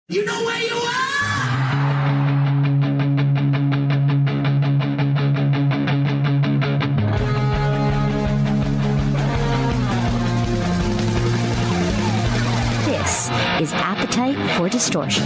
You know where you are! This is Appetite for Distortion.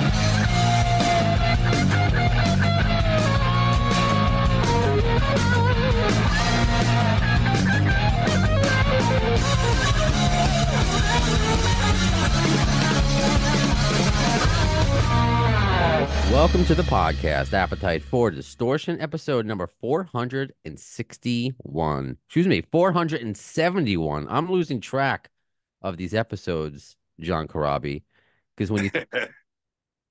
Welcome to the podcast, Appetite for Distortion, episode number 461. Excuse me, 471. I'm losing track of these episodes, John Corabi, because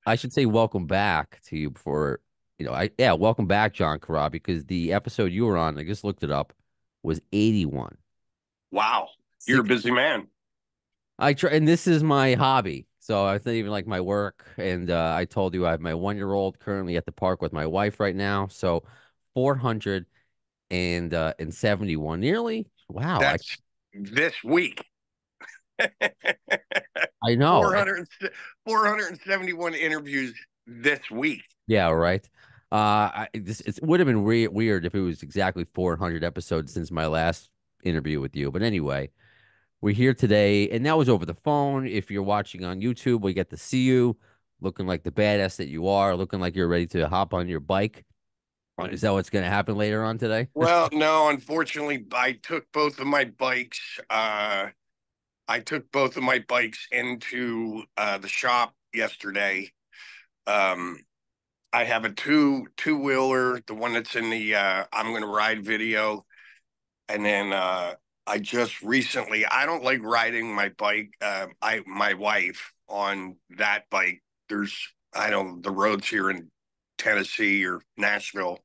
I should say welcome back to you before, welcome back, John Corabi, because the episode you were on, I just looked it up, was 81. Wow, you're a busy man. I try, and this is my hobby. So it's not even like my work. And I told you I have my 1-year-old currently at the park with my wife right now. So 471 nearly. Wow. That's this week. I know. 471 interviews this week. Yeah, right. It would have been weird if it was exactly 400 episodes since my last interview with you. But anyway, we're here today, and that was over the phone. If you're watching on YouTube, we get to see you looking like the badass that you are, looking like you're ready to hop on your bike. Is that what's going to happen later on today? Well, no, unfortunately, I took both of my bikes. Into the shop yesterday. I have a two-wheeler, the one that's in the I'm Gonna Ride video, and then I just recently, I don't like riding my bike. My wife on that bike. The roads here in Tennessee or Nashville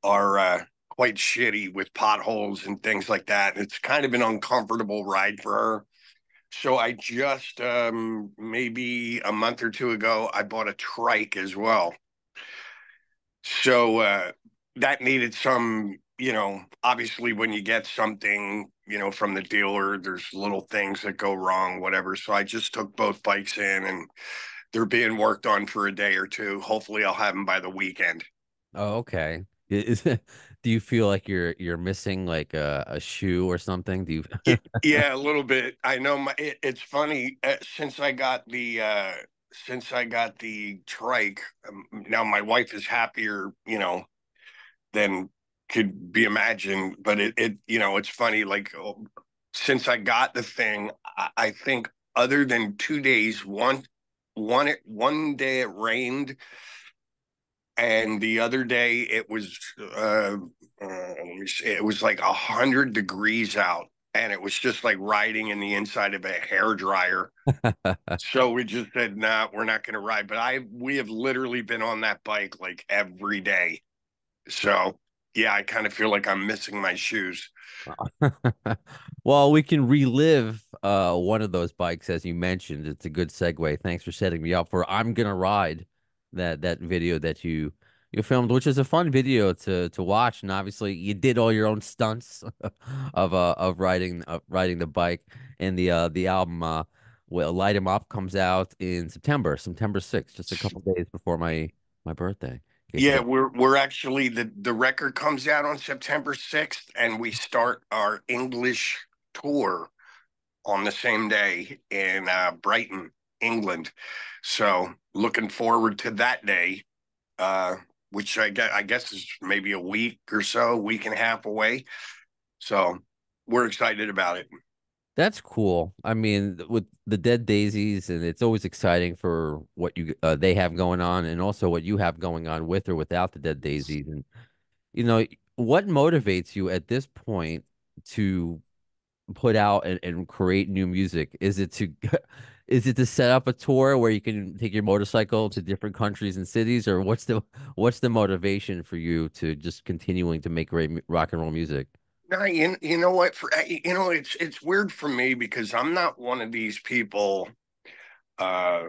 are quite shitty with potholes and things like that. It's kind of an uncomfortable ride for her. So I just, maybe a month or two ago, I bought a trike as well. So that needed some, obviously when you get something, from the dealer, there's little things that go wrong, whatever. So I just took both bikes in and they're being worked on for a day or two. Hopefully I'll have them by the weekend. Oh, okay. Do you feel like you're missing like a shoe or something? Do you? Yeah, a little bit. I know it's funny since I got the trike. Now my wife is happier, than could be imagined. But it's funny. Like since I got the thing, I think other than 2 days, one day it rained, and the other day it was it was like 100 degrees out, and it was just like riding in the inside of a hair dryer. So we just said, nah, we're not going to ride. But we have literally been on that bike like every day. So yeah, I kind of feel like I'm missing my shoes. Well, we can relive one of those bikes as you mentioned. It's a good segue. Thanks for setting me up for I'm Gonna Ride, that video that you filmed, which is a fun video to watch. And obviously you did all your own stunts of riding the bike. And the album Light 'Em Up comes out in September 6th, just a couple days before my birthday. Yeah, we're actually the record comes out on September 6th, and we start our English tour on the same day in Brighton, England. So looking forward to that day, which I guess is maybe a week or so, week and a half away. So we're excited about it. That's cool. I mean, with the Dead Daisies, and it's always exciting for what they have going on, and also what you have going on with or without the Dead Daisies. And what motivates you at this point to put out and create new music? Is it to is it to set up a tour where you can take your motorcycle to different countries and cities, or what's the motivation for you to just continuing to make great rock and roll music? No, you know what? It's weird for me because I'm not one of these people. Uh,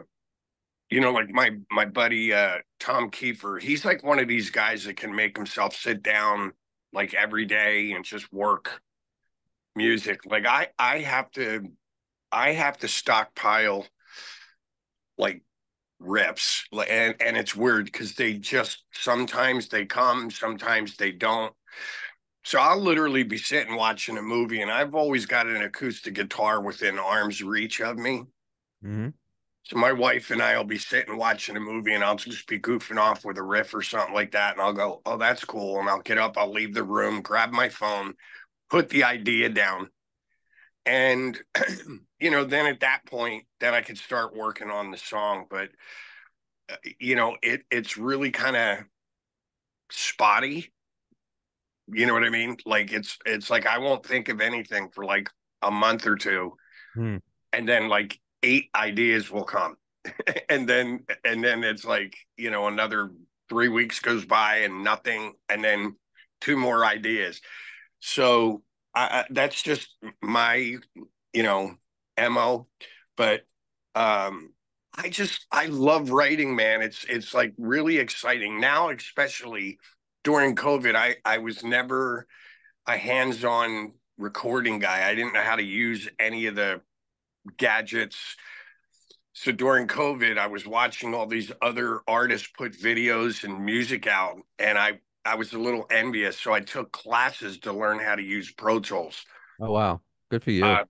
like my buddy Tom Kiefer. He's like one of these guys that can make himself sit down like every day and just work music. Like I have to stockpile like riffs, and it's weird because they just sometimes they come, sometimes they don't. So I'll literally be sitting watching a movie, and I've always got an acoustic guitar within arm's reach of me. Mm-hmm. So my wife and I will be sitting watching a movie, and I'll just be goofing off with a riff or something like that, and I'll go, "Oh, that's cool," and I'll get up, I'll leave the room, grab my phone, put the idea down, and then at that point, then I could start working on the song. But it's really kind of spotty. You know what I mean? Like it's like I won't think of anything for like a month or two, Hmm. and then like 8 ideas will come. and then it's like, another 3 weeks goes by and nothing, and then 2 more ideas. So that's just my, MO. But I love writing, man. It's like really exciting now, especially during COVID. I was never a hands-on recording guy. I didn't know how to use any of the gadgets. So during COVID, I was watching all these other artists put videos and music out, and I was a little envious. So I took classes to learn how to use Pro Tools, Oh, wow. Good for you. uh,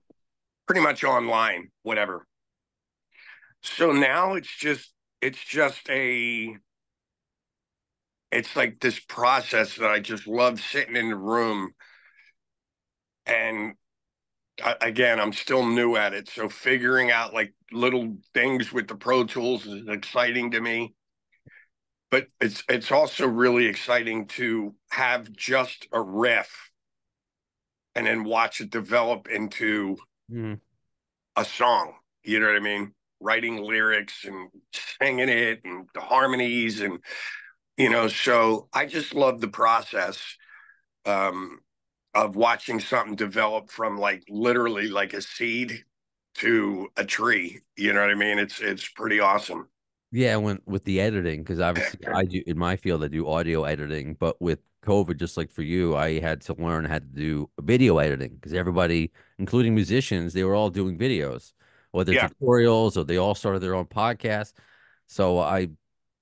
pretty much online, whatever. So now it's like this process that I just love sitting in the room. And again, I'm still new at it. So figuring out like little things with the Pro Tools is exciting to me. But it's also really exciting to have just a riff and then watch it develop into Mm. a song. You know what I mean? Writing lyrics and singing it and the harmonies, and so I just love the process um, of watching something develop from like literally like a seed to a tree. You know what I mean? It's pretty awesome. Yeah, when with the editing, because obviously I do in my field, I do audio editing, but with COVID, just like for you, I had to learn how to do video editing because everybody, including musicians, they were all doing videos, whether Yeah. tutorials or they all started their own podcast. So I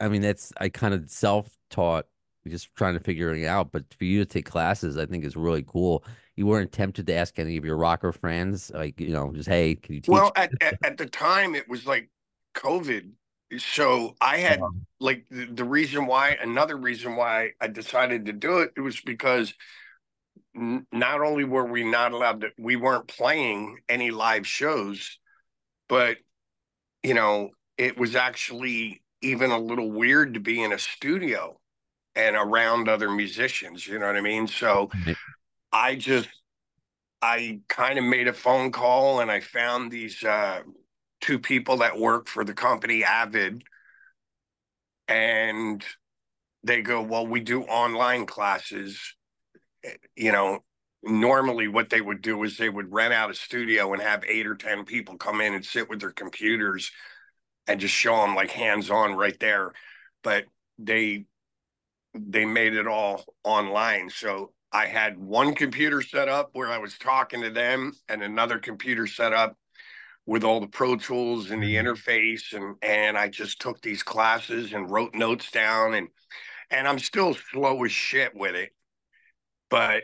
mean, I kind of self-taught, just trying to figure it out. But for you to take classes, I think is really cool. You weren't tempted to ask any of your rocker friends, like, just, hey, can you teach? Well, at the time it was like COVID. So I had Um, like another reason why I decided to do it, it was because not only were we not allowed to, we weren't playing any live shows, but it was actually even a little weird to be in a studio and around other musicians. You know what I mean? So right. I just, I kind of made a phone call, and I found these 2 people that work for the company Avid, and they go, well, we do online classes. You know, normally what they would do is they would rent out a studio and have 8 or 10 people come in and sit with their computers and just show them like hands on right there. But they made it all online. So I had one computer set up where I was talking to them, and another computer set up with all the Pro Tools and the Mhm. interface, and I just took these classes and wrote notes down, and I'm still slow as shit with it, but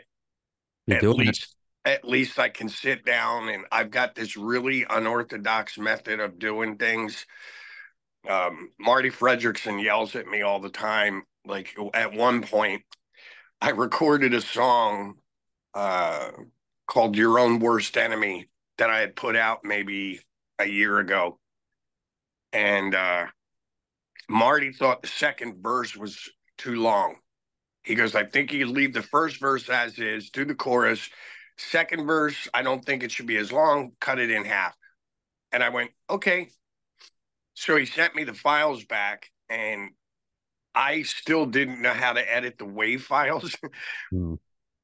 You're at doing it. least at least I can sit down, and I've got this really unorthodox method of doing things. Marty Fredrickson yells at me all the time. Like at one point, I recorded a song uh, called "Your Own Worst Enemy" that I had put out maybe a year ago, and Marty thought the second verse was too long. He goes, "I think you leave the first verse as is, do the chorus. Second verse, I don't think it should be as long. Cut it in half." And I went, "Okay." So he sent me the files back, and I still didn't know how to edit the WAV files. Mm.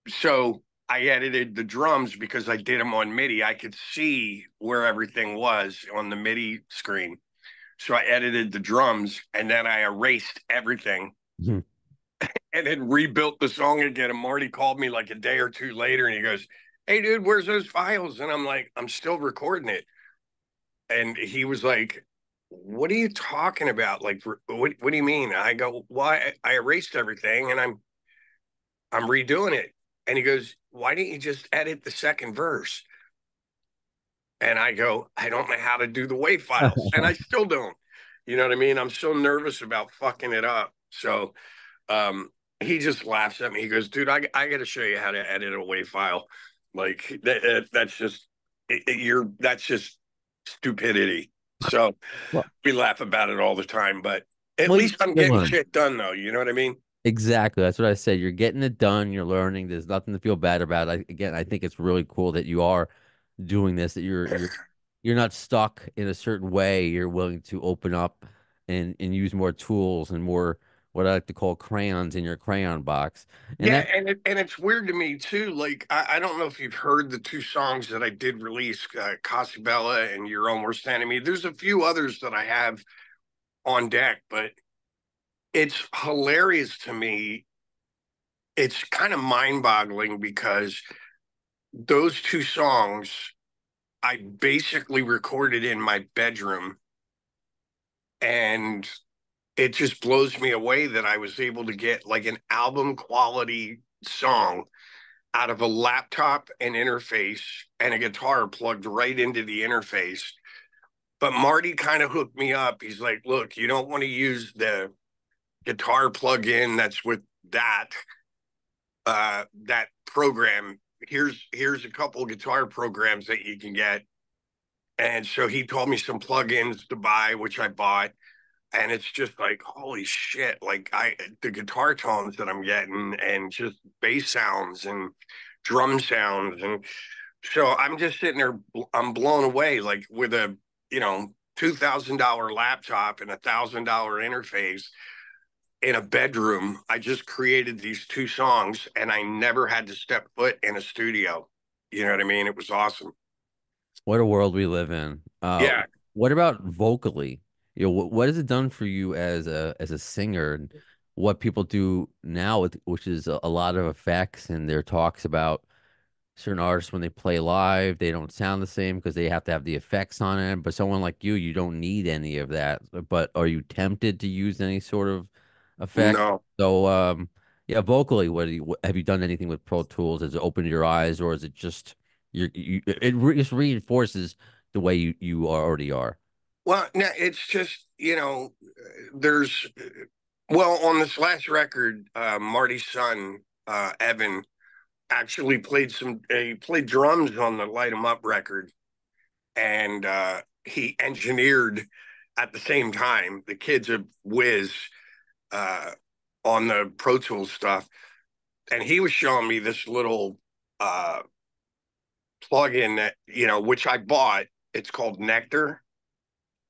So I edited the drums because I did them on MIDI. I could see where everything was on the MIDI screen. So I edited the drums, and then I erased everything Mhm. and then rebuilt the song again. And Marty called me like a day or two later, and he goes, "Hey, dude, where's those files?" And I'm like, "I'm still recording it." And he was like, what are you talking about? Like, what do you mean? I go, well, I erased everything and I'm redoing it. And he goes, why didn't you just edit the second verse? And I go, I don't know how to do the WAV files. And I still don't. You know what I mean? I'm so nervous about fucking it up. So he just laughs at me. He goes, dude, I got to show you how to edit a WAV file. Like that's just that's just stupidity. So Well, we laugh about it all the time, but at well, least I'm you're getting learning. shit done though. You know what I mean? Exactly. That's what I said. You're getting it done. You're learning. There's nothing to feel bad about. Again, I think it's really cool that you are doing this, that you're not stuck in a certain way. You're willing to open up and use more tools and more what I like to call crayons in your crayon box. And Yeah, that and it's weird to me too. Like I don't know if you've heard the two songs that I did release, Casabella and Your Own Worst Enemy. There's a few others that I have on deck, but it's hilarious to me. It's kind of mind-boggling because those two songs I basically recorded in my bedroom, and it just blows me away that I was able to get like an album quality song out of a laptop and interface and a guitar plugged right into the interface. But Marty kind of hooked me up. He's like, look, you don't want to use the guitar plug-in that's with that program. Here's a couple guitar programs that you can get. And so he told me some plugins to buy, which I bought. And it's just like, holy shit, like the guitar tones that I'm getting and just bass sounds and drum sounds. And so I'm just sitting there, I'm blown away, like with a, $2,000 laptop and $1,000 interface in a bedroom. I just created these two songs and I never had to step foot in a studio. You know what I mean? It was awesome. what a world we live in. Yeah. What about vocally? What has it done for you as a singer? And what people do now, which is a lot of effects, and their talks about certain artists when they play live, they don't sound the same because they have to have the effects on it. But someone like you don't need any of that. But are you tempted to use any sort of effect? No. So, yeah, vocally, have you done anything with Pro Tools? Has it opened your eyes, or is it just just reinforces the way you already are? Well, no, it's just, there's, well, on this last record, Marty's son, Evan, actually he played drums on the Light 'Em Up record. And he engineered at the same time. The kid's a whiz uh, on the Pro Tools stuff. And he was showing me this little uh, plugin that, which I bought. It's called Nectar.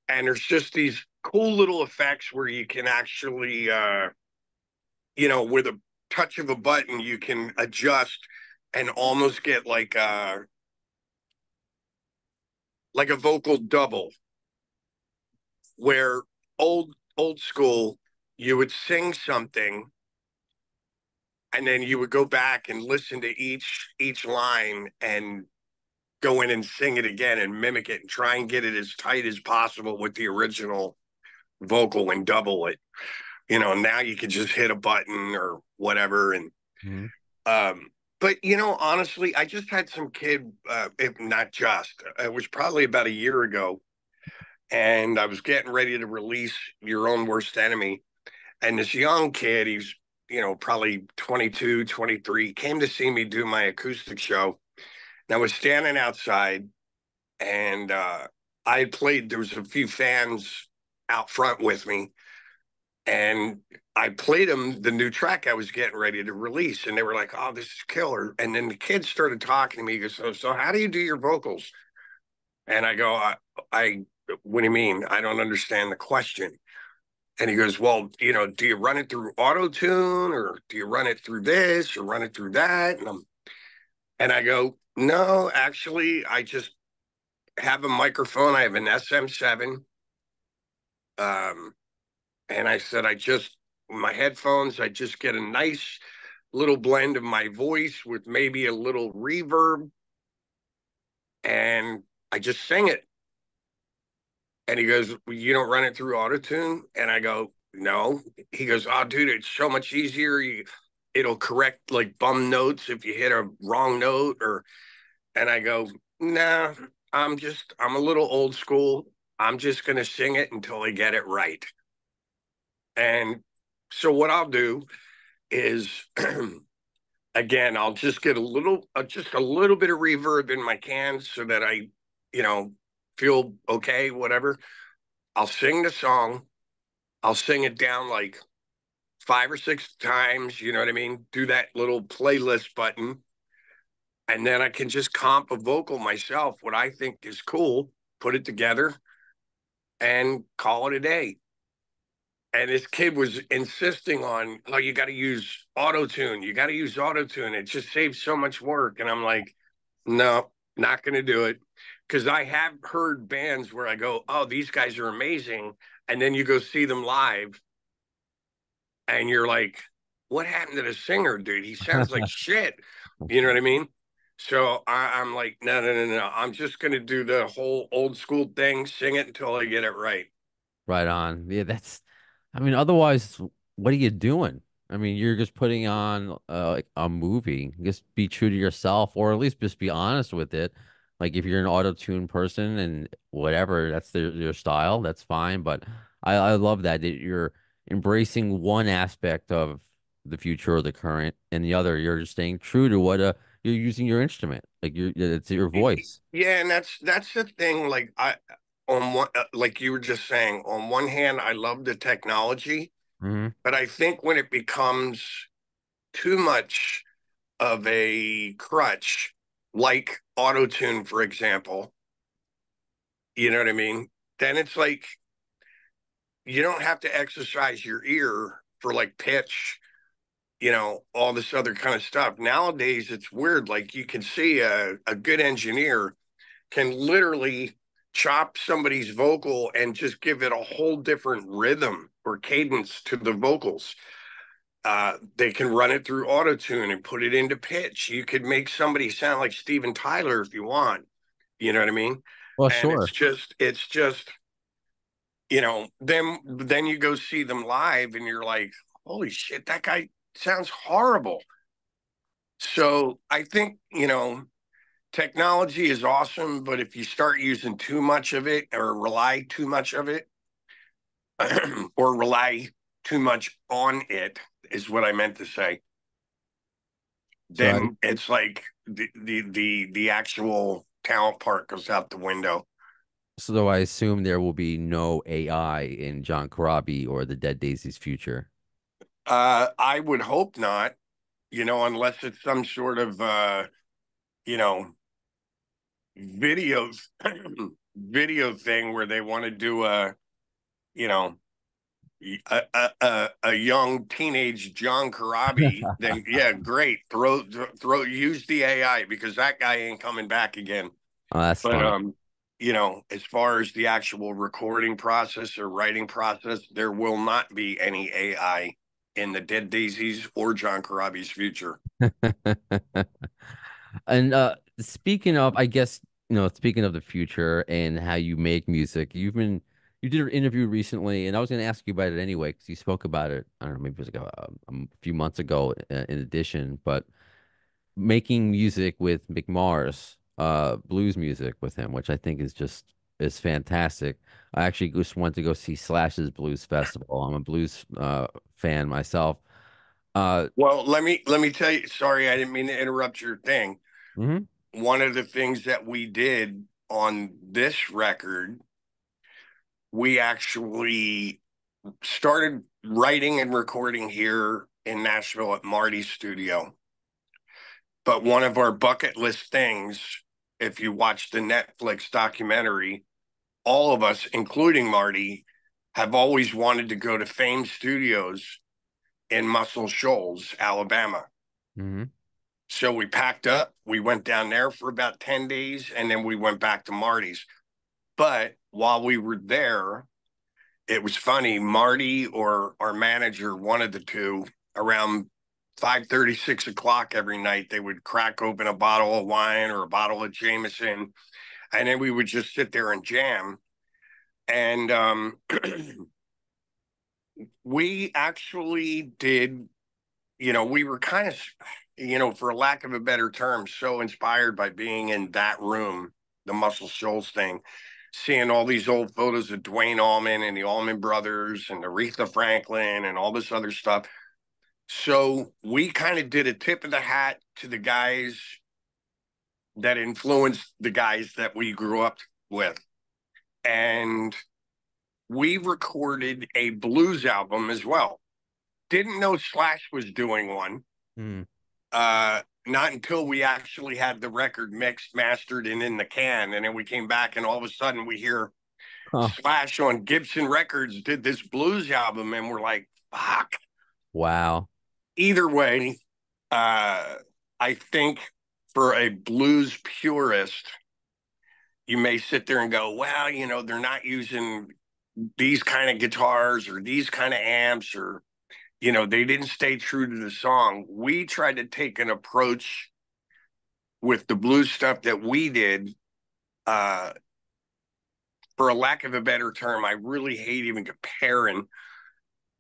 And there's just these cool little effects where you can actually, with a touch of a button, you can adjust and almost get like a vocal double, where old school, you would sing something and then you would go back and listen to each line and go in and sing it again and mimic it and try and get it as tight as possible with the original vocal and double it. Now you can just hit a button or whatever. And Mhm. but honestly, I just had some kid, if not just, it was probably about a year ago, and I was getting ready to release Your Own Worst Enemy. And this young kid, he's, probably 22, 23, came to see me do my acoustic show. And I was standing outside, and I had played, there was a few fans out front with me. And I played them the new track I was getting ready to release. And they were like, oh, this is killer. And then the kid started talking to me. He goes, so how do you do your vocals? And I go, what do you mean? I don't understand the question. And he goes, well, do you run it through auto tune or do you run it through this or run it through that? And I go, no, actually, I just have a microphone. I have an SM7. Um, and I said, my headphones, I just get a nice little blend of my voice with maybe a little reverb. And I just sing it. And he goes, well, you don't run it through auto-tune? And I go, no. He goes, oh, dude, it's so much easier. It'll correct like bum notes if you hit a wrong note and I go, nah, I'm a little old school. I'm just going to sing it until I get it right. And so what I'll do is, again, I'll just get just a little bit of reverb in my cans so that I, feel okay, whatever. I'll sing the song. I'll sing it down like 5 or 6 times. You know what I mean? Do that little playlist button. And then I can just comp a vocal myself, what I think is cool, put it together and call it a day. And this kid was insisting on, oh, you got to use auto-tune. You got to use auto-tune. It just saves so much work. And I'm like, no, not going to do it. Because I have heard bands where I go, oh, these guys are amazing. And then you go see them live and you're like, what happened to the singer, dude? He sounds like shit. You know what I mean? So I'm like, no. I'm just going to do the whole old school thing, sing it until I get it right. Right on. Yeah, I mean, otherwise, what are you doing? I mean, you're just putting on like a movie. Just be true to yourself, or at least just be honest with it. Like if you're an auto-tune person and whatever, that's their style, that's fine. But I love that you're embracing one aspect of the future or the current, and the other, you're just staying true to what you're using your instrument. Like it's your voice. Yeah, and that's the thing. Like on one, like you were just saying, on one hand, I love the technology, Hmm. but I think when it becomes too much of a crutch, like auto tune, for example, you know what I mean? Then it's like you don't have to exercise your ear for like pitch, all this other kind of stuff. Nowadays, it's weird. Like you can see a good engineer can literally chop somebody's vocal and just give it a whole different rhythm or cadence to the vocals. They can run it through auto tune and put it into pitch. You could make somebody sound like Steven Tyler if you want. You know what I mean? Well, And sure. it's just, then you go see them live and you're like, holy shit, that guy sounds horrible. So I think, technology is awesome, but if you start using too much of it or rely too much of it, or rely too much on it, is what I meant to say, So I then it's like the actual talent part goes out the window. So I assume there will be no AI in John Corabi or the Dead Daisies future. I would hope not, unless it's some sort of you know, video video thing where they want to do you know, a young teenage John Corabi, then yeah, great. Use the AI because that guy ain't coming back again. Oh, that's But funny. as far as the actual recording process or writing process, there will not be any AI in the Dead Daisies or John Corabi's future. And speaking of, I guess, speaking of the future and how you make music, you did an interview recently, and I was going to ask you about it anyway because you spoke about it. I don't know, maybe it was like a few months ago, in addition, but making music with Mick Mars, blues music with him, which I think is fantastic. I actually just went to go see Slash's Blues Festival. I'm a blues fan myself. Uh, Well, let me tell you. Sorry, I didn't mean to interrupt your thing. mhm. One of the things that we did on this record, we actually started writing and recording here in Nashville at Marty's studio. But one of our bucket list things, if you watch the Netflix documentary, all of us, including Marty, have always wanted to go to Fame Studios in Muscle Shoals, Alabama. Hmm. So we packed up, we went down there for about 10 days, and then we went back to Marty's. But while we were there, it was funny. Marty or our manager, one of the two, around 5:30, 6 o'clock every night, they would crack open a bottle of wine or a bottle of Jameson, and then we would just sit there and jam. And we actually did, we were kind of, for lack of a better term, so inspired by being in that room, the Muscle Shoals thing, seeing all these old photos of Dwayne Allman and the Allman Brothers and Aretha Franklin and all this other stuff. So we kind of did a tip of the hat to the guys that influenced the guys that we grew up with. And we recorded a blues album as well. Didn't know Slash was doing one. Not until we actually had the record mixed, mastered, and in the can. And then we came back, and all of a sudden we hear Slash on Gibson Records did this blues album, and we're like, fuck. Wow. Either way, I think for a blues purist, you may sit there and go, well, they're not using these kind of guitars or these kind of amps, or they didn't stay true to the song. We tried to take an approach with the blues stuff that we did. For a lack of a better term, I really hate even comparing,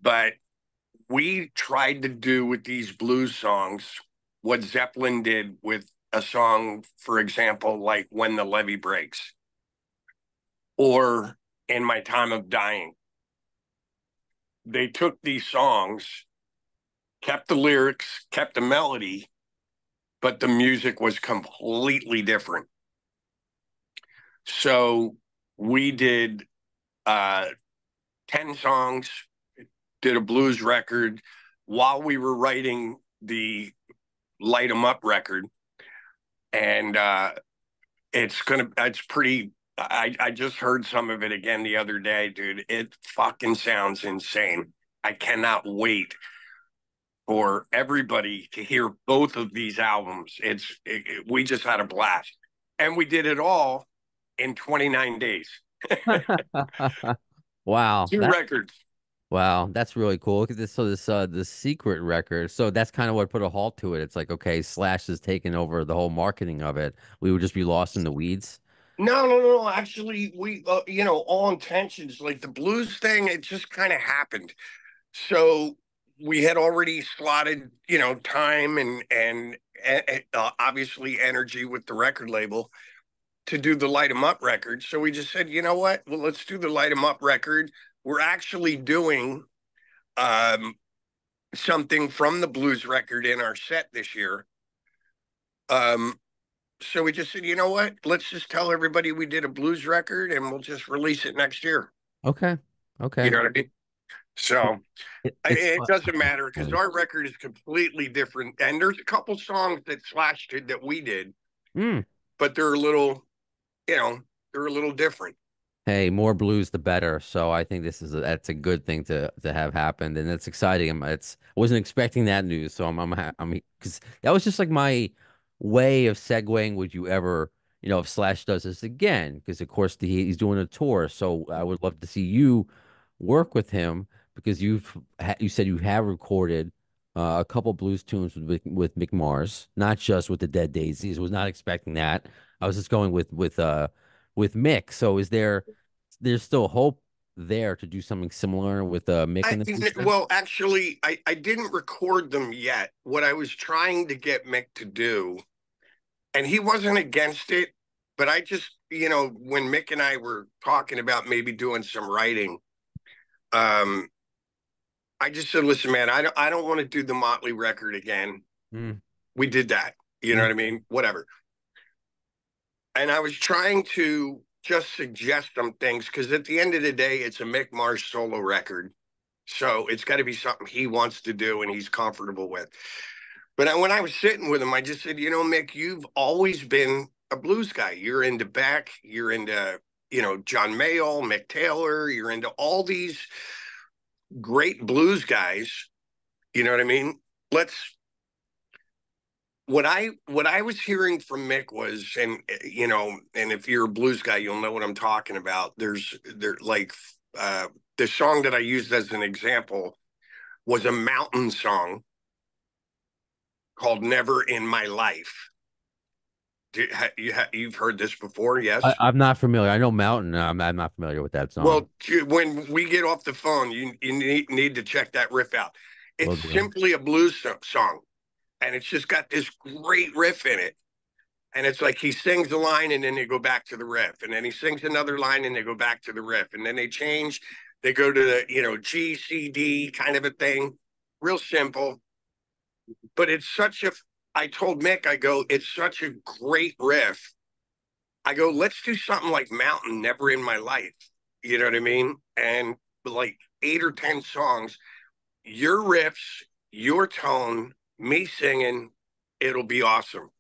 but we tried to do with these blues songs what Zeppelin did with a song, for example, like When the Levee Breaks or In My Time of Dying. They took these songs, kept the lyrics, kept the melody, but the music was completely different. So we did 10 songs, did a blues record while we were writing the Light 'Em Up record. And it's pretty, I just heard some of it again the other day, dude. It fucking sounds insane. I cannot wait for everybody to hear both of these albums. We just had a blast. And we did it all in 29 days. Wow. Two records. Wow, that's really cool. Look at this. So the secret record. So that's kind of what put a halt to it. It's like, okay, Slash has taken over the whole marketing of it. We would just be lost in the weeds. No. Actually, we, all intentions, like the blues thing, it just kind of happened. So we had already slotted, time and obviously energy with the record label to do the Light 'Em Up record. So we just said, you know what? Well, let's do the Light 'Em Up record. We're actually doing something from the blues record in our set this year. So we just said, you know what? Let's just tell everybody we did a blues record and we'll just release it next year. Okay. You know what I mean? So it doesn't matter because our record is completely different. And there's a couple songs that Slash did that we did, but they're a little, they're a little different. Hey, more blues the better. So I think that's a good thing to have happened, and it's exciting. I wasn't expecting that news, so I'm because that was just like my way of segueing. Would you ever, if Slash does this again? Because of course he's doing a tour, so I would love to see you work with him because you said you have recorded a couple blues tunes with Mick Mars, not just with the Dead Daisies. Was not expecting that. I was just going with Mick. So there's still hope there to do something similar with Mick in the future? Well, actually, I didn't record them yet. What I was trying to get Mick to do, and he wasn't against it, but I just, when Mick and I were talking about maybe doing some writing, I just said, listen, man, I don't want to do the Motley record again. We did that. You know what I mean? Whatever. And I was trying to just suggest some things because at the end of the day, it's a Mick Mars solo record. So it's got to be something he wants to do and he's comfortable with. But when I was sitting with him, I just said, Mick, you've always been a blues guy. You're into Beck. You're into, John Mayall, Mick Taylor. You're into all these great blues guys. You know what I mean? What I was hearing from Mick was, and if you're a blues guy, you'll know what I'm talking about. The song that I used as an example was a mountain song called Never in My Life. You've heard this before? Yes. I'm not familiar. I know Mountain. I'm not familiar with that song. Well, when we get off the phone, you need to check that riff out. It's Will do. simply a blues song, and it's just got this great riff in it. And it's like he sings a line and then they go back to the riff. And then he sings another line and they go back to the riff. And then they change. They go to the, G, C, D kind of a thing. Real simple. But I told Mick, I go, it's such a great riff. I go, let's do something like Mountain, Never in My Life. You know what I mean? And like 8 or 10 songs, your riffs, your tone, me singing, it'll be awesome.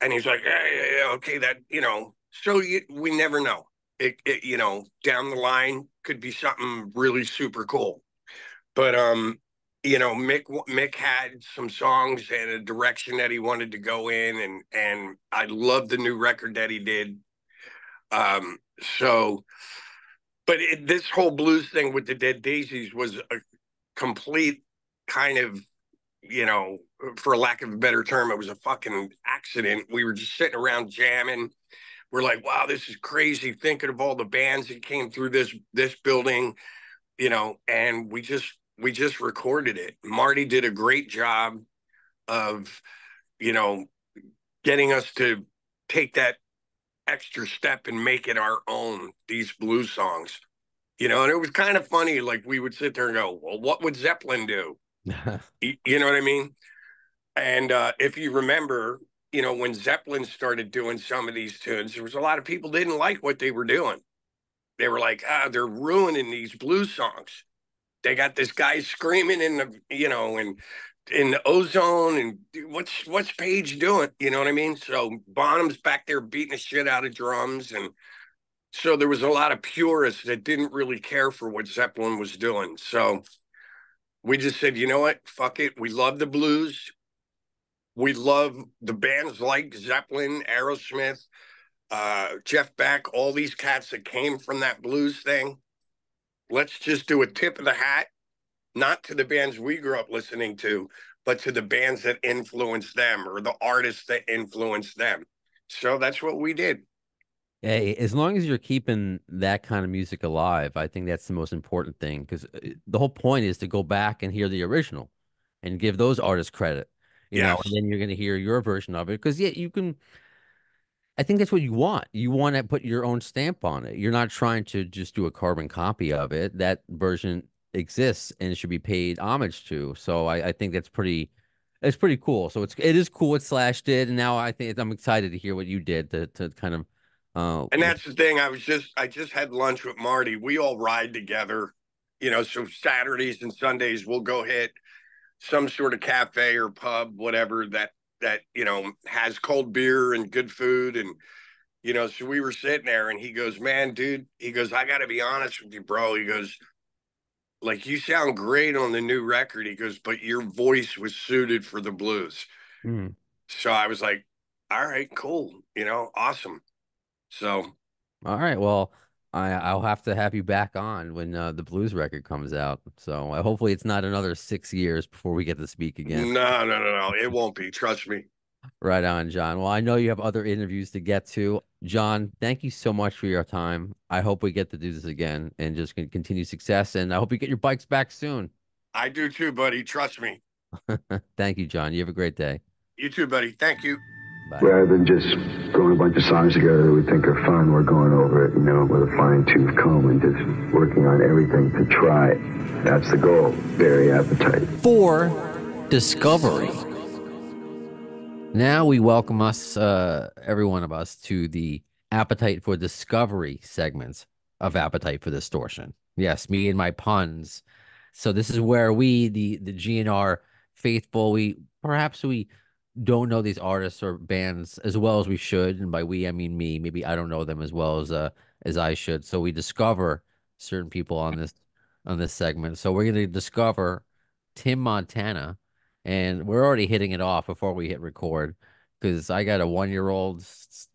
And he's like, yeah, okay, so we never know. Down the line could be something really super cool. But, Mick had some songs and a direction that he wanted to go in. And I love the new record that he did. So, but this whole blues thing with the Dead Daisies was a complete kind of, for lack of a better term, it was a fucking accident. We were just sitting around jamming. We're like, wow, this is crazy. Thinking of all the bands that came through this building, and we just recorded it. Marty did a great job of, getting us to take that extra step and make it our own, these blues songs. And it was kind of funny. Like we would sit there and go, well, what would Zeppelin do? You know what I mean? And if you remember, when Zeppelin started doing some of these tunes, there was a lot of people didn't like what they were doing. They were like, they're ruining these blues songs. They got this guy screaming in the, and in the ozone, and what's Page doing? You know what I mean? So Bonham's back there beating the shit out of drums. And so there was a lot of purists that didn't really care for what Zeppelin was doing. So we just said, you know what? Fuck it. We love the blues. We love the bands like Zeppelin, Aerosmith, Jeff Beck, all these cats that came from that blues thing. Let's just do a tip of the hat, not to the bands we grew up listening to, but to the bands that influenced them or the artists that influenced them. So that's what we did. Hey, as long as you're keeping that kind of music alive, I think that's the most important thing because the whole point is to go back and hear the original and give those artists credit, Yes. and then you're going to hear your version of it because, yeah, you can. I think that's what you want. You want to put your own stamp on it. You're not trying to just do a carbon copy of it. That version exists and it should be paid homage to. So I think it's pretty cool. So it is cool what Slash did, and now I'm excited to hear what you did to kind of And that's the thing. I just had lunch with Marty. We all ride together, so Saturdays and Sundays we'll go hit some sort of cafe or pub, whatever that has cold beer and good food. And, so we were sitting there and he goes, man, dude, he goes, I got to be honest with you, bro. He goes, like, you sound great on the new record. He goes, but your voice was suited for the blues. mm. So I was like, all right, cool. Awesome. So, All right. Well, I'll have to have you back on when the blues record comes out. So hopefully it's not another 6 years before we get to speak again. no. It won't be. Trust me. Right on, John. Well, I know you have other interviews to get to. John, thank you so much for your time. I hope we get to do this again and just continue success. And I hope you get your bikes back soon. I do too, buddy. Trust me. Thank you, John. You have a great day. You too, buddy. Thank you. Bye. Rather than just throwing a bunch of songs together that we think are fun, we're going over it, with a fine-tooth comb and just working on everything to try it. That's the goal. Very appetite. For discovery. Now we welcome every one of us, to the Appetite for Discovery segments of Appetite for Distortion. Yes, me and my puns. So this is where we, the GN'R faithful, we don't know these artists or bands as well as we should, and by we I mean me. Maybe I don't know them as well as I should. So we discover certain people on this segment. So we're going to discover Tim Montana. And we're already hitting it off before we hit record because I got a 1-year-old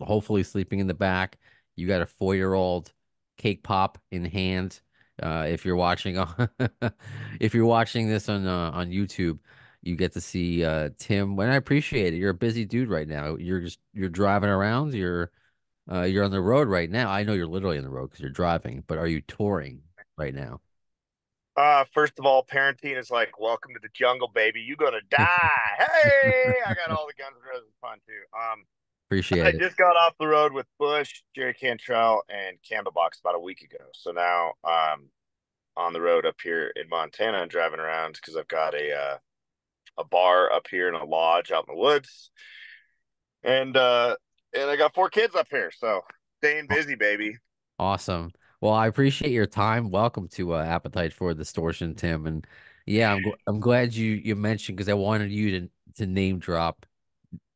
hopefully sleeping in the back. You got a 4-year-old cake pop in hand. If you're watching if you're watching this on YouTube, you get to see Tim. And I appreciate it. You're a busy dude right now. You're driving around. You're on the road right now. I know you're literally on the road because you're driving, but are you touring right now? First of all, parenting is like, welcome to the jungle, baby. You gonna die. Hey, I got all the Guns N' Roses fun too. I Appreciate it. just got off the road with Bush, Jerry Cantrell, and Candlebox about a week ago. So now on the road up here in Montana and driving around because I've got a bar up here and a lodge out in the woods. And I got 4 kids up here, so staying busy, baby. Awesome. Well, I appreciate your time. Welcome to Appetite for Distortion, Tim. And yeah, I'm glad you mentioned because I wanted you to name drop,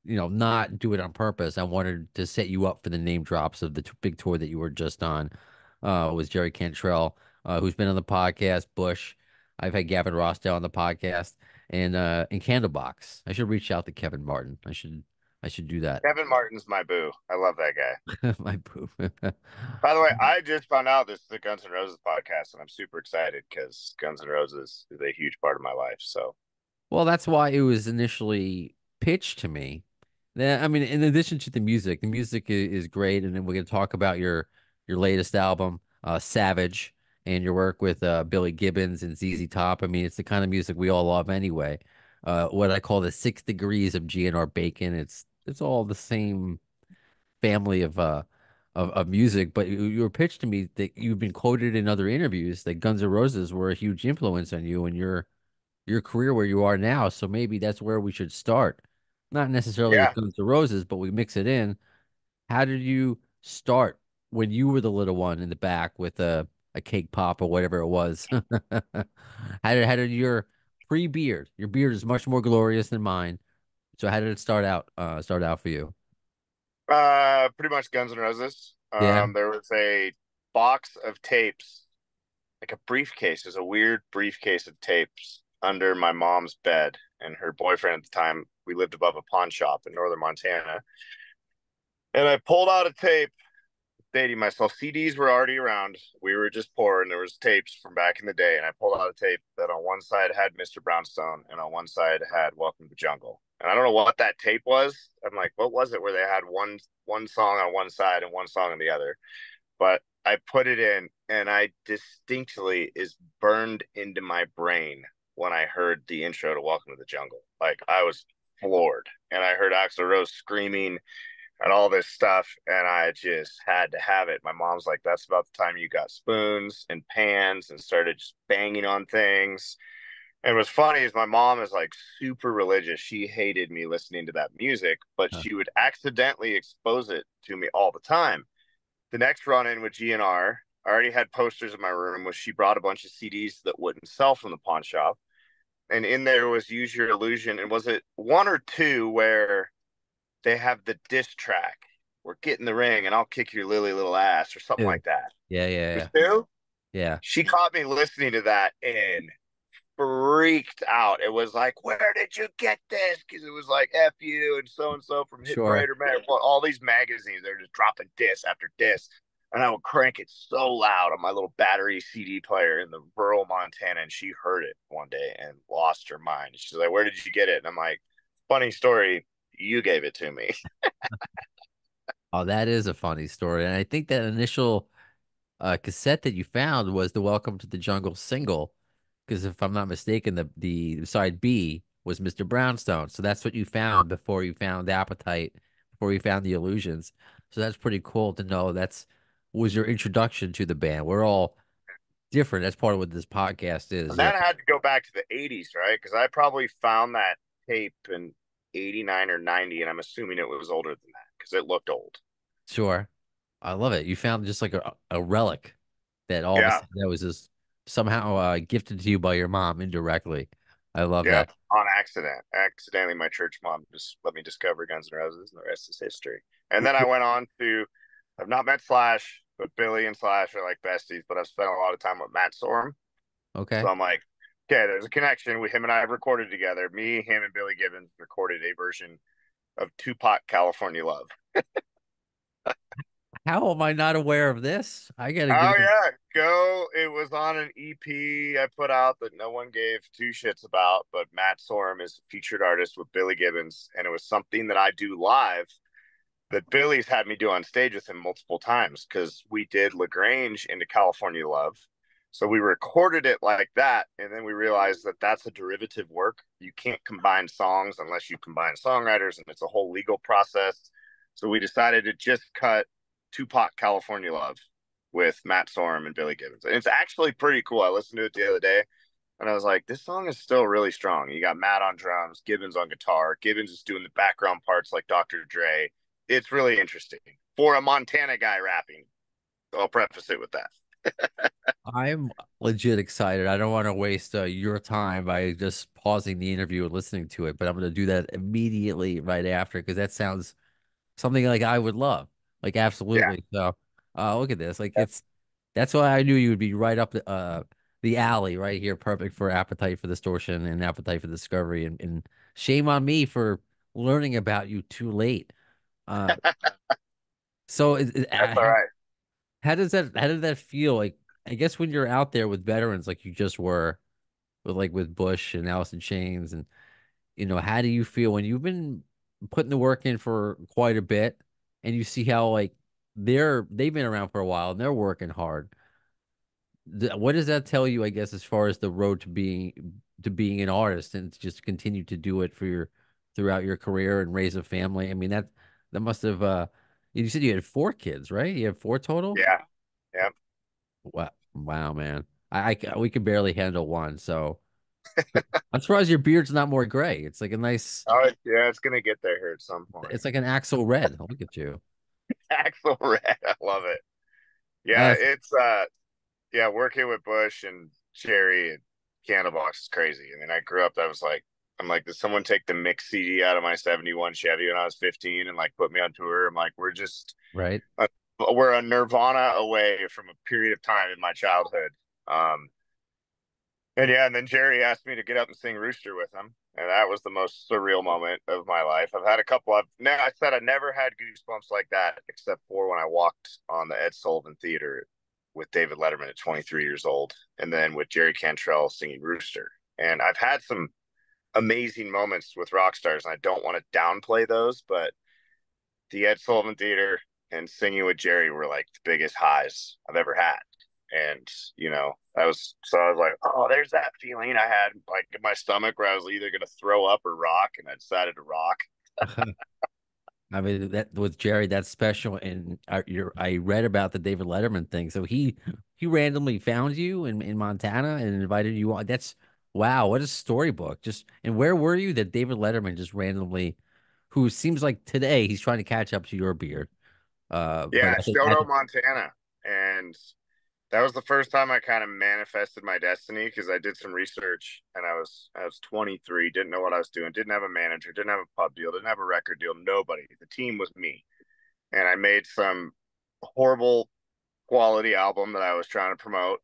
not do it on purpose. I wanted to set you up for the name drops of the big tour that you were just on. Was Jerry Cantrell, who's been on the podcast, Bush. I've had Gavin Rossdale on the podcast, and Candlebox. I should reach out to Kevin Martin. I should do that. Kevin Martin's my boo. I love that guy. My poop. By the way, I just found out this is the Guns N' Roses podcast, and I'm super excited because Guns N' Roses is a huge part of my life. So, Well, that's why it was initially pitched to me. I mean, in addition to the music is great, and then we're going to talk about your latest album, Savage, and your work with Billy Gibbons and ZZ Top. I mean, it's the kind of music we all love anyway. What I call the 6 degrees of GNR Bacon. It's all the same family of music, but you were pitched to me that you've been quoted in other interviews that Guns N' Roses were a huge influence on you and your career where you are now. So maybe that's where we should start. Not necessarily yeah. with Guns N' Roses, but we mix it in. How did you start when you were the little one in the back with a cake pop or whatever it was? How did your beard is much more glorious than mine. So how did it start out for you? Pretty much Guns N' Roses. Yeah, There was a box of tapes, like a briefcase. There's a weird briefcase of tapes under my mom's bed, and her boyfriend at the time. We lived above a pawn shop in northern Montana, and I pulled out a tape. Dating myself, CDs were already around. We were just poor, and there was tapes from back in the day. And I pulled out a tape that on one side had Mr. Brownstone, and on one side had Welcome to the Jungle. And I don't know what that tape was. I'm like, what was it? Where they had one song on one side and one song on the other. But I put it in, and I distinctly is burned into my brain when I heard the intro to Welcome to the Jungle. Like I was floored, and I heard Axl Rose screaming and all this stuff, and I just had to have it. My mom's like, that's about the time you got spoons and pans and started just banging on things. And what's funny is my mom is like super religious. She hated me listening to that music, but huh. she would accidentally expose it to me all the time. The next run in with GNR, I already had posters in my room, was she brought a bunch of CDs that wouldn't sell from the pawn shop. And in there was Use Your Illusion. And was it one or two where they have the diss track? We're getting the ring and I'll kick your lily little ass or something Ew. like that. Yeah, It was yeah, two. yeah. She caught me listening to that and freaked out. It was like, where did you get this? Because it was like F you and so from Hit Sure. Parader Man. Well, all these magazines, they're just dropping diss after diss. And I would crank it so loud on my little battery CD player in the rural Montana. And she heard it one day and lost her mind. She's like, where did you get it? And I'm like, funny story. You gave it to me. Oh, that is a funny story. And I think that initial cassette that you found was the Welcome to the Jungle single, because if I'm not mistaken, the side B was Mr. Brownstone. So that's what you found before you found Appetite, before you found the Illusions. So that's pretty cool to know. That's was your introduction to the band. We're all different. That's part of what this podcast is. And that had to go back to the 80s, right? Because I probably found that tape in 89 or 90, and I'm assuming it was older than that because it looked old. Sure. I love it. You found just like a relic that all of a Yeah. sudden that was just somehow gifted to you by your mom indirectly. I love Yeah. that. On accident. Accidentally, my church mom just let me discover Guns N' Roses, and the rest is history. And then I went on to, I've not met Slash, but Billy and Slash are like besties, but I've spent a lot of time with Matt Sorum. So Okay. I'm like, okay, there's a connection. Him and I have recorded together. Me, him, and Billy Gibbons recorded a version of Tupac California Love. How am I not aware of this? I gotta Oh give it. yeah, go. It was on an EP I put out that no one gave two shits about, but Matt Sorum is a featured artist with Billy Gibbons, and it was something that I do live that Billy's had me do on stage with him multiple times because we did LaGrange into California Love. So we recorded it like that, and then we realized that that's a derivative work. You can't combine songs unless you combine songwriters, and it's a whole legal process. So we decided to just cut Tupac California Love with Matt Sorum and Billy Gibbons. And it's actually pretty cool. I listened to it the other day and I was like, this song is still really strong. You got Matt on drums, Gibbons on guitar. Gibbons is doing the background parts like Dr. Dre. It's really interesting for a Montana guy rapping. I'll preface it with that. I'm legit excited. I don't want to waste your time by just pausing the interview and listening to it, but I'm going to do that immediately right after because that sounds something like I would love. Like Yeah. absolutely. So, look at this. Like that's why I knew you would be right up the alley right here, perfect for Appetite for Distortion and Appetite for Discovery. And shame on me for learning about you too late. Uh, so That's all right. how did that feel? Like I guess when you're out there with veterans like you just were with Bush and Alice in Chains and how do you feel when you've been putting the work in for quite a bit and you see how like they've been around for a while and they're working hard. What does that tell you, I guess, as far as the road to being an artist and to just continue to do it for your throughout your career and raise a family? I mean, that must have you said you had 4 kids, right? You have 4 total? Yeah. Yeah. Wow, wow, man. We could barely handle one, so I'm surprised your beard's not more gray. It's like a nice, Oh, yeah. It's going to get there here at some point. it's like an Axl Red. Look at you. Axel Red. I love it. Yeah. Uh, Yeah, working with Bush and Jerry and Candlebox is crazy. I mean, I grew up, I'm like, did someone take the mix CD out of my 71 Chevy when I was 15 and like put me on tour? I'm like, right. we're a Nirvana away from a period of time in my childhood. And yeah, and then Jerry asked me to get up and sing Rooster with him. And that was the most surreal moment of my life. I've had a couple of, no, I said I never had goosebumps like that, except for when I walked on the Ed Sullivan Theater with David Letterman at 23 years old, and then with Jerry Cantrell singing Rooster. And I've had some amazing moments with rock stars, and I don't want to downplay those, but the Ed Sullivan Theater and singing with Jerry were like the biggest highs I've ever had. And I was like, oh, there's that feeling I had like in my stomach where I was either gonna throw up or rock, and I decided to rock. I mean that with Jerry, that's special. And I read about the David Letterman thing. So he randomly found you in Montana and invited you on. That's wow, what a storybook. Just and where were you that David Letterman just randomly, who seems like today he's trying to catch up to your beard. But Yeah, I think Shoto, Montana. And that was the first time I kind of manifested my destiny because I did some research and I was 23, didn't know what I was doing, didn't have a manager, didn't have a pub deal, didn't have a record deal, nobody. The team was me. And I made some horrible quality album that I was trying to promote.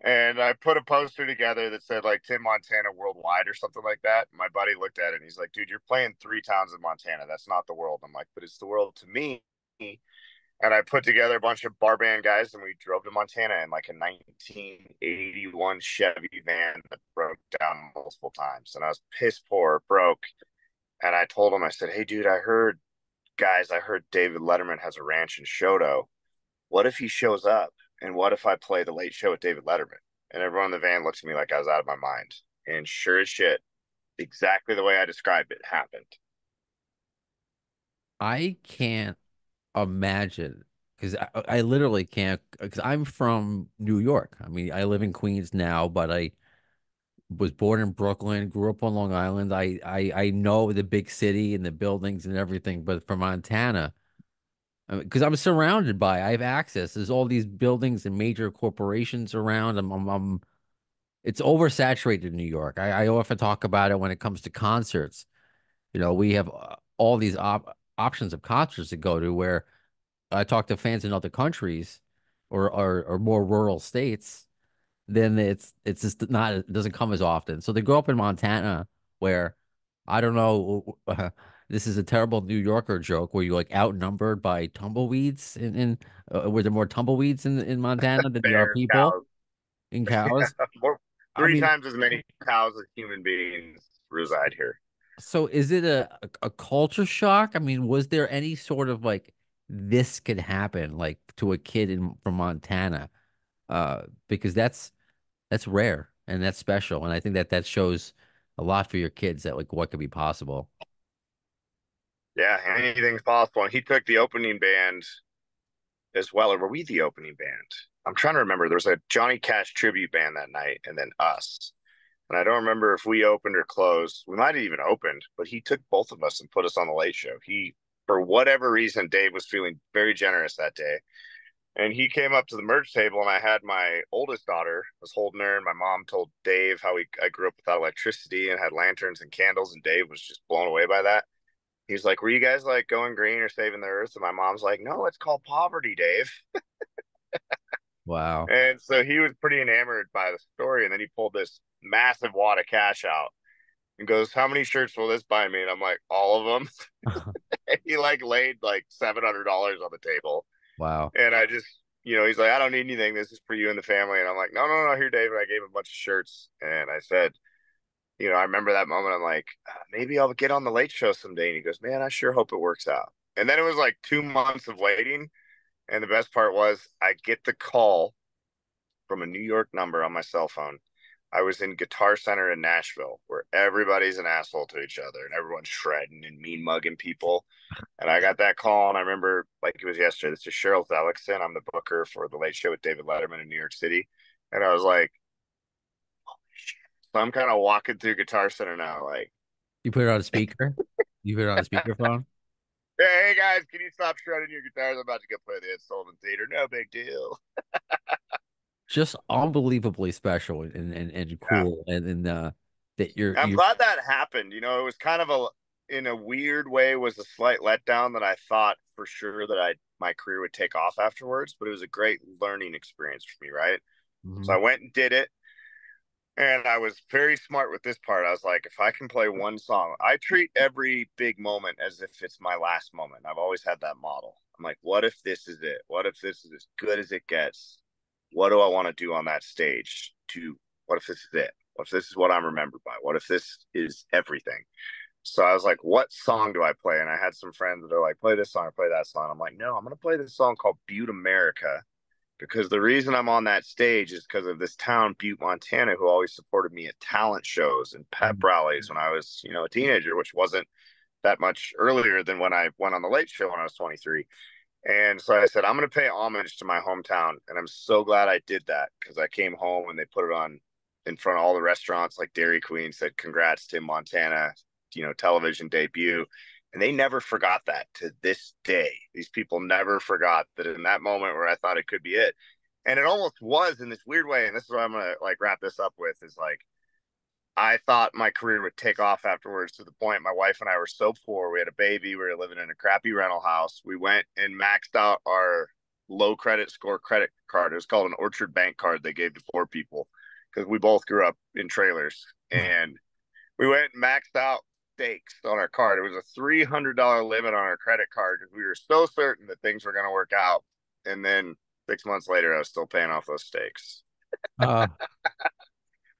And I put a poster together that said like Tim Montana worldwide or something like that. My buddy looked at it and he's like, dude, you're playing 3 towns in Montana. That's not the world. I'm like, but it's the world to me. And I put together a bunch of bar band guys and we drove to Montana in like a 1981 Chevy van that broke down multiple times. And I was piss poor, broke. And I told him, I said, hey, dude, I heard David Letterman has a ranch in Shoto. What if he shows up? And what if I play the late show with David Letterman? And everyone in the van looks at me like I was out of my mind. And sure as shit, exactly the way I described it happened. I can't imagine because I literally can't because I'm from New York. I mean, I live in Queens now, but I was born in Brooklyn, grew up on Long Island. I know the big city and the buildings and everything, but from Montana, because I'm surrounded by, I have access. There's all these buildings and major corporations around. It's oversaturated in New York. I often talk about it when it comes to concerts. We have all these options of concerts to go to where I talk to fans in other countries or more rural states, then it's just not it doesn't come as often. So they grow up in Montana where I don't know this is a terrible New Yorker joke where you're like outnumbered by tumbleweeds were there more tumbleweeds in Montana than there are Bears, people cows, in cows? more, I three mean, times as many cows as human beings reside here. so is it a culture shock? I mean, was there any sort of like this could happen like to a kid from Montana? Because that's rare and that's special, and I think that shows a lot for your kids that like what could be possible. Yeah, anything's possible. And he took the opening band as well. Or were we the opening band? I'm trying to remember. There was a Johnny Cash tribute band that night, and then us. And I don't remember if we opened or closed. We might have even opened, but he took both of us and put us on the Late Show. For whatever reason, Dave was feeling very generous that day. And he came up to the merch table, and I had my oldest daughter, was holding her, and my mom told Dave how I grew up without electricity and had lanterns and candles, and Dave was just blown away by that. He was like, "Were you guys like going green or saving the earth?" And my mom's like, "No, it's called poverty, Dave." Wow. And so he was pretty enamored by the story. And then he pulled this massive wad of cash out and goes, "How many shirts will this buy me?" And I'm like, "All of them." And he like laid like $700 on the table. Wow. And I just, he's like, "I don't need anything. This is for you and the family." And I'm like, "No, no, no, here, David." I gave him a bunch of shirts. And I said, I remember that moment. I'm like, maybe I'll get on the Late Show someday. And he goes, "Man, I sure hope it works out." And then it was like 2 months of waiting. And the best part was I get the call from a New York number on my cell phone. I was in Guitar Center in Nashville, where everybody's an asshole to each other and everyone's shredding and mean mugging people. And I got that call, and I remember like it was yesterday. This is Cheryl Zellickson. I'm the booker for the Late Show with David Letterman in New York City. And I was like, holy shit. So I'm kind of walking through Guitar Center now, like, You put it on a speaker? You put it on a speakerphone? hey guys, can you stop shredding your guitars? I'm about to go play the Ed Sullivan Theater. No big deal. Just unbelievably special and Yeah. cool and that I'm you're glad that happened. It was kind of in a weird way, was a slight letdown that I thought for sure that my career would take off afterwards, but it was a great learning experience for me, right? So I Mhm. went and did it, and I was very smart with this part. I was like, if I can play one song, I treat every big moment as if it's my last moment. I've always had that model. I'm like, what if this is it? What if this is as good as it gets? What do I want to do on that stage? What if this is it? What if this is what I'm remembered by? What if this is everything? So I was like, what song do I play? And I had some friends that are like, play this song or play that song. I'm like, no, I'm going to play this song called Butte, America, because the reason I'm on that stage is because of this town, Butte, Montana, who always supported me at talent shows and pep rallies when I was, a teenager, which wasn't that much earlier than when I went on the Late Show when I was 23. And so I said, I'm going to pay homage to my hometown. And I'm so glad I did that, because I came home and they put it on in front of all the restaurants like Dairy Queen, said, "Congrats to Montana, television debut." And they never forgot that to this day. These people never forgot that in that moment where I thought it could be it. And it almost was in this weird way. And this is what I'm going to like wrap this up with, is like, I thought my career would take off afterwards, to the point my wife and I were so poor. We had a baby. We were living in a crappy rental house. We went and maxed out our low credit score credit card. It was called an Orchard Bank card they gave to poor people, because we both grew up in trailers. And we went and maxed out steaks on our card. It was a $300 limit on our credit card, because we were so certain that things were going to work out. And then 6 months later, I was still paying off those steaks. Uh,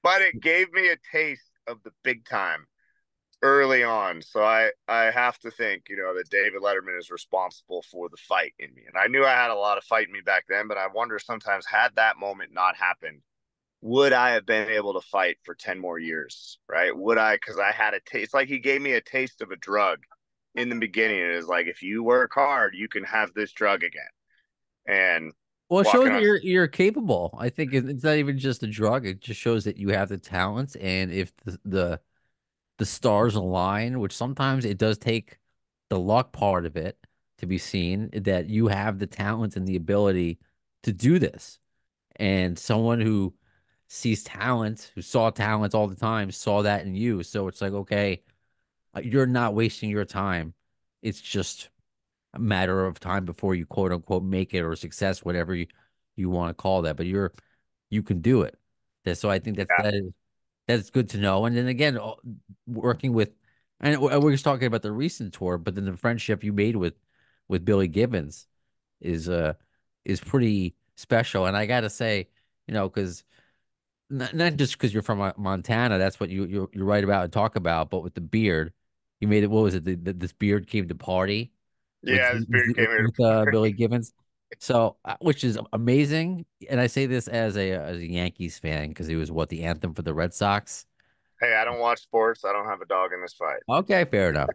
But it gave me a taste of the big time early on. So I have to think, that David Letterman is responsible for the fight in me. And I knew I had a lot of fight in me back then, but I wonder sometimes, had that moment not happened, would I have been able to fight for 10 more years? Right? Would I? Because I had a taste. It's like he gave me a taste of a drug in the beginning. It is like, if you work hard, you can have this drug again. And well, it shows walking that on, you're capable. I think it's not even just a drug. It just shows that you have the talents, and if the stars align, which sometimes it does take the luck part of it to be seen, that you have the talent and the ability to do this. And someone who sees talent, who saw talent all the time, saw that in you. So it's like, okay, you're not wasting your time. It's just a matter of time before you quote unquote make it, or success, whatever you want to call that. But you can do it. So I think yeah, that's good to know. And then again, working with And we're just talking about the recent tour, but then the friendship you made with Billy Gibbons is pretty special. And I gotta say, because not just because you're from Montana, that's what you write about and talk about, but with the beard, you made it. What was it? This beard came to party with Yeah, this beard came here. Billy Gibbons. So, which is amazing. And I say this as a Yankees fan because he was the anthem for the Red Sox. Hey, I don't watch sports. I don't have a dog in this fight. Okay, fair enough.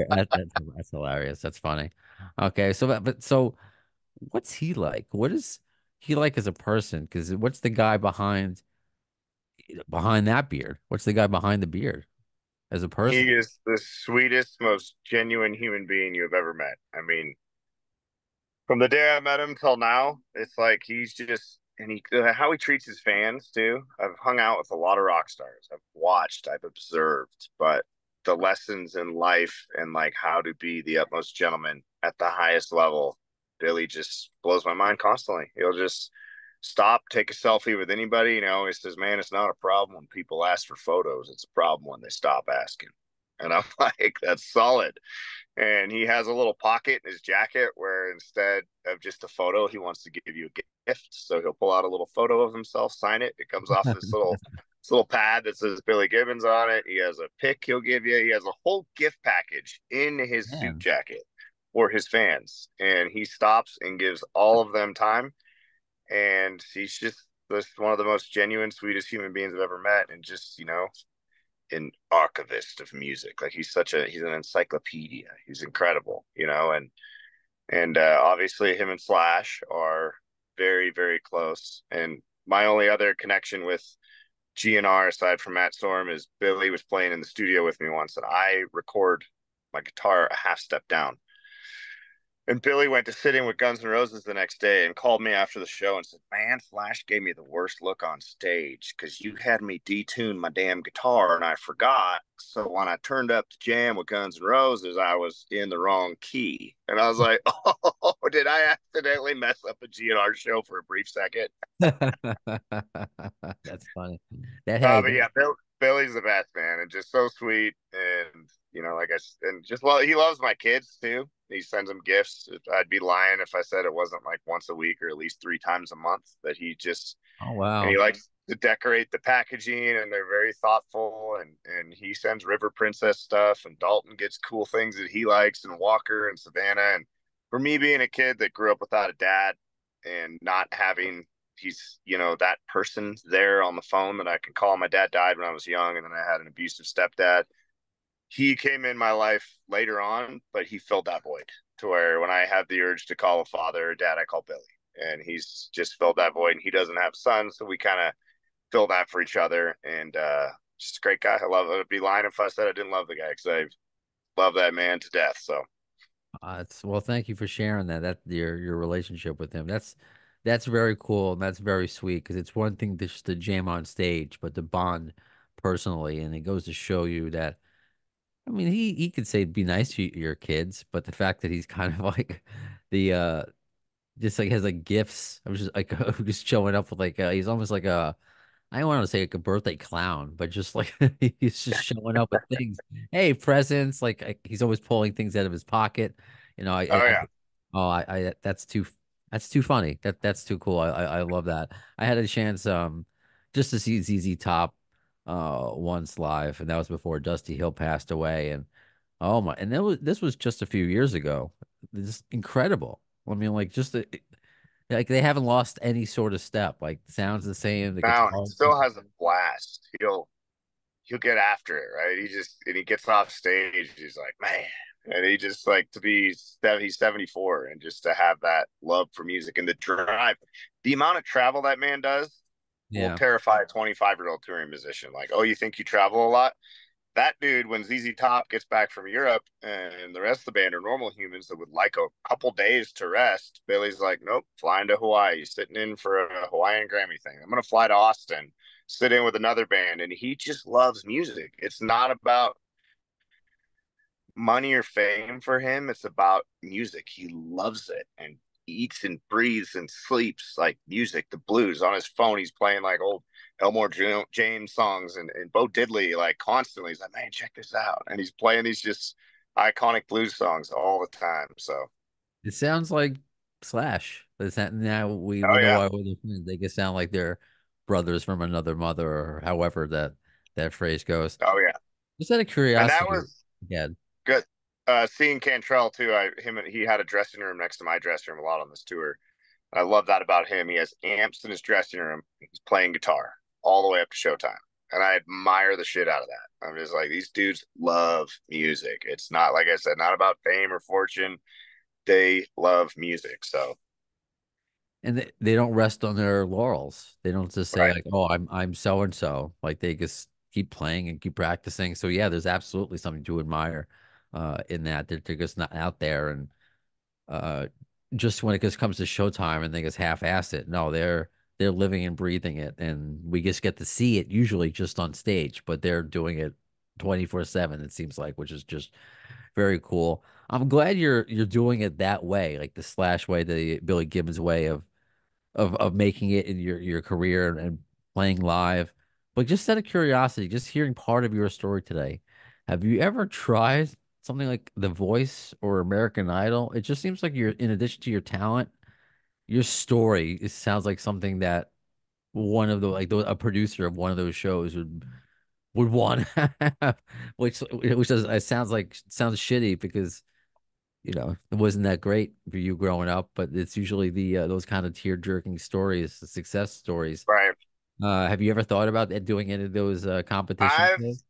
That's hilarious. That's funny. Okay, so so what's he like? What is he like as a person? Because what's the guy behind that beard? What's the guy behind the beard as a He person? is the sweetest, most genuine human being you have ever met. I mean, from the day I met him till now, it's like he's just and he how he treats his fans too. I've hung out with a lot of rock stars. I've watched, I've observed, but the lessons in life and like how to be the utmost gentleman at the highest level, Billy just blows my mind constantly. He'll just stop, take a selfie with anybody. He says, "Man, it's not a problem when people ask for photos. It's a problem when they stop asking." And I'm like, "That's solid." And he has a little pocket in his jacket where instead of just a photo, he wants to give you a gift. So he'll pull out a little photo of himself, sign it. It comes off this little pad that says Billy Gibbons on it. He has a pic he'll give you. He has a whole gift package in his suit Man, jacket for his fans. And he stops and gives all of them time. And he's just one of the most genuine, sweetest human beings I've ever met. And just, an archivist of music. Like he's an encyclopedia. He's incredible, and obviously him and Slash are very, very close. And my only other connection with GN'R aside from Matt Storm is Billy was playing in the studio with me once, and I record my guitar a half step down. And Billy went to sit in with Guns N' Roses the next day and called me after the show and said, "Man, Slash gave me the worst look on stage because you had me detune my damn guitar and I forgot. So when I turned up to jam with Guns N' Roses, I was in the wrong key." And I was like, "Oh, did I accidentally mess up a GNR show for a brief second?" that's funny. Hey, But yeah, Billy's the best, man, and just so sweet. And like and just he loves my kids too. He sends them gifts. I'd be lying if I said it wasn't like once a week or at least 3 times a month that oh and he wow. likes to decorate the packaging, and they're very thoughtful. And he sends River Princess stuff, and Dalton gets cool things that he likes, and Walker and Savannah. And for me, being a kid that grew up without a dad and not having that person there on the phone that I can call. My dad died when I was young, and then I had an abusive stepdad. He came in my life later on, but he filled that void to where when I have the urge to call a father or dad, I call Billy. And he's just filled that void, and he doesn't have sons. So we kind of fill that for each other. And just a great guy. I love it. I'd be lying if I said I didn't love the guy, because I love that man to death. So Well, thank you for sharing that your relationship with him. That's very cool and that's very sweet because it's one thing just to jam on stage, but to bond personally, and it goes to show you that. I mean, he could say be nice to your kids, but the fact that he's kind of like the just like has like gifts. I was just like just showing up with like he's almost like I don't want to say like a birthday clown, but just like he's just showing up with things. Hey, presents! He's always pulling things out of his pocket. oh yeah. That's too funny. That's too cool. I love that. I had a chance just to see ZZ Top once live, and that was before Dusty Hill passed away. And oh my, and this was just a few years ago. It's incredible. I mean, like like they haven't lost any sort of step. Like sounds the same. The Now he guitar. still has a blast. He'll get after it, right? He gets off stage, he's like, "Man." And he just like he's 74, and just to have that love for music and the drive, the amount of travel that man does will Yeah. terrify a 25-year-old touring musician. Like, "Oh, you think you travel a lot?" That dude, when ZZ Top gets back from Europe and the rest of the band are normal humans that would like a couple days to rest, Billy's like, "Nope, flying to Hawaii, sitting in for a Hawaiian Grammy thing. I'm going to fly to Austin, sit in with another band." And he just loves music. It's not about money or fame for him. It's about music. He loves it and eats and breathes and sleeps like music. The blues on his phone, he's playing like old Elmore James songs and Bo Diddley, like constantly. He's like, man, check this out. And he's playing these just iconic blues songs all the time. So It sounds like Slash. Now we oh know yeah. why they can sound like they're brothers from another mother, or however that phrase goes. Oh yeah. Just out of And that curiosity, was yeah. good. Seeing Cantrell too, he had a dressing room next to my dressing room a lot on this tour. I love that about him. He has amps in his dressing room. He's playing guitar all the way up to showtime. And I admire the shit out of that. I'm just like, these dudes love music. It's not, like I said, not about fame or fortune. They love music. So, And they don't rest on their laurels. They don't just say right. like, "Oh, I'm so and so." Like they just keep playing and keep practicing. So yeah, there's absolutely something to admire in that. They're just not out there and uh, just when it just comes to showtime and they just half-ass it. No, they're living and breathing it, and we just get to see it usually just on stage, but they're doing it 24/7. It seems like, which is just very cool. I'm glad you're doing it that way, like the Slash way, the Billy Gibbons way of making it in your career and playing live. But just out of curiosity, just hearing part of your story today, have you ever tried something like The Voice or American Idol? It just seems like you're, in addition to your talent, your story, it sounds like something that one of the a producer of one of those shows would want to have, which does it sounds shitty because it wasn't that great for you growing up, but it's usually the those kind of tear-jerking stories, the success stories. Right. Have you ever thought about doing any of those competition I've, shows?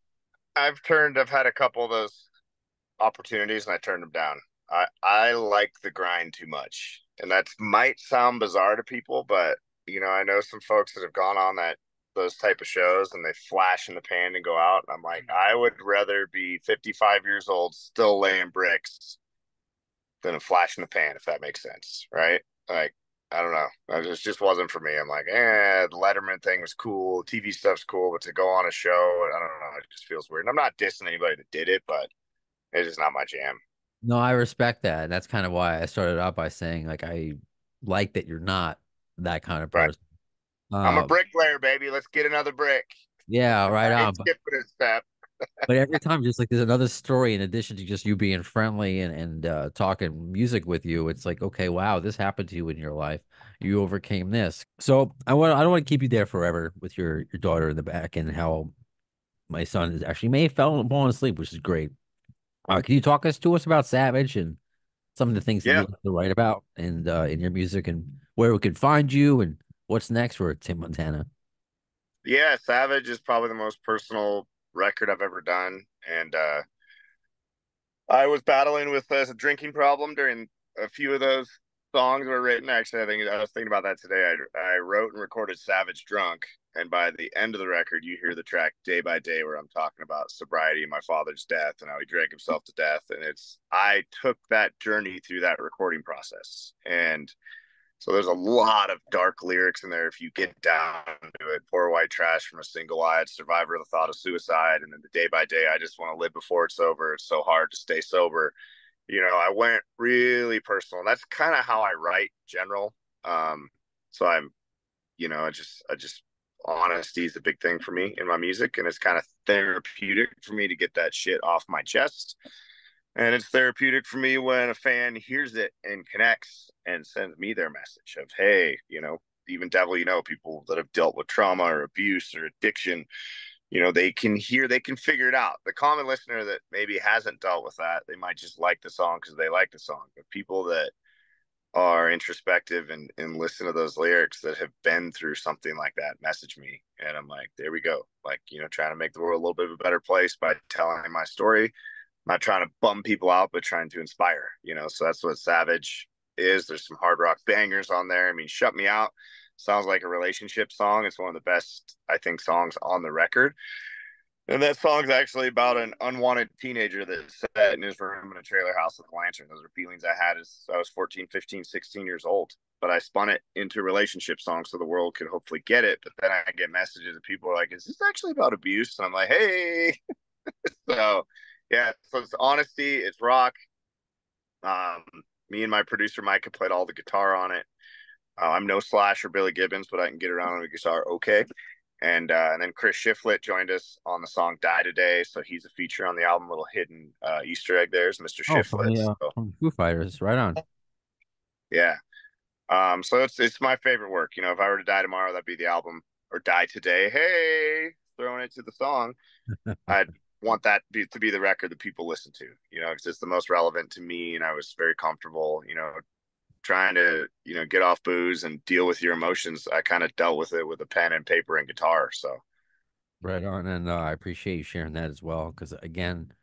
I've had a couple of those opportunities and I turned them down. I like the grind too much. And that might sound bizarre to people, but I know some folks that have gone on those type of shows and they flash in the pan and go out. And I'm like, I would rather be 55 years old still laying bricks than a flash in the pan, if that makes sense. Right. Like, I don't know. It just wasn't for me. I'm like, the Letterman thing was cool. TV stuff's cool, but to go on a show, I don't know. It just feels weird. And I'm not dissing anybody that did it, but it's just not my jam. No, I respect that. And that's kind of why I started out by saying like I like that you're not that kind of Right. person. I'm a Uh, bricklayer, baby. Let's get another brick. yeah, right I ain't on. skipping a step. But every time, just like there's another story in addition to just you being friendly and talking music with you. It's like, okay, wow, this happened to you in your life. You overcame this. So I don't want to keep you there forever with your daughter in the back and how my son is actually may have fallen asleep, which is great. Can you talk us to us about Savage and some of the things that you Yeah. like to write about and in your music and where we can find you and what's next for Tim Montana? Yeah. Savage is probably the most personal record I've ever done. And I was battling with a drinking problem during a few of those songs were written. Actually, I was thinking about that today. I wrote and recorded Savage drunk. And by the end of the record, you hear the track Day by Day, where I'm talking about sobriety and my father's death and how he drank himself to death. And I took that journey through that recording process. And so there's a lot of dark lyrics in there if you get down to it. Poor white trash from a single eyed survivor of the thought of suicide. And then the day by day, I just want to live before it's over. It's so hard to stay sober. I went really personal. And that's kind of how I write general. So I'm, I just honesty is a big thing for me in my music. And it's kind of therapeutic for me to get that shit off my chest. And it's therapeutic for me when a fan hears it and connects and sends me their message of, hey, even devil, people that have dealt with trauma or abuse or addiction, they can figure it out. The common listener that maybe hasn't dealt with that, they might just like the song because they like the song. But people that are introspective and listen to those lyrics that have been through something like that message me. And I'm like, there we go. Like, trying to make the world a little bit of a better place by telling my story. Not trying to bum people out, but trying to inspire, so that's what Savage is. There's some hard rock bangers on there. I mean, Shut Me Out sounds like a relationship song. It's one of the best, I think, songs on the record. And that song's actually about an unwanted teenager that sat in his room in a trailer house with a lantern. Those are feelings I had as I was 14, 15, 16 years old. But I spun it into a relationship song so the world could hopefully get it. But then I get messages of people are like, is this actually about abuse? And I'm like, hey. So yeah, so it's honesty, it's rock. Me and my producer Micah played all the guitar on it. I'm no Slash or Billy Gibbons, but I can get around on the guitar okay. And then Chris Shiflett joined us on the song "Die Today," so he's a feature on the album. Little hidden Easter egg there is Mr. Oh, Shiflett. So, from Foo Fighters, right on. yeah. So it's my favorite work. You know, if I were to die tomorrow, that'd be the album. Or die today, hey, throwing it to the song. I'd want that to be the record that people listen to. You know, because it's the most relevant to me, and I was very comfortable. You know, trying to get off booze and deal with your emotions. I kind of dealt with it with a pen and paper and guitar. So Right on, and I appreciate you sharing that as well. Because again,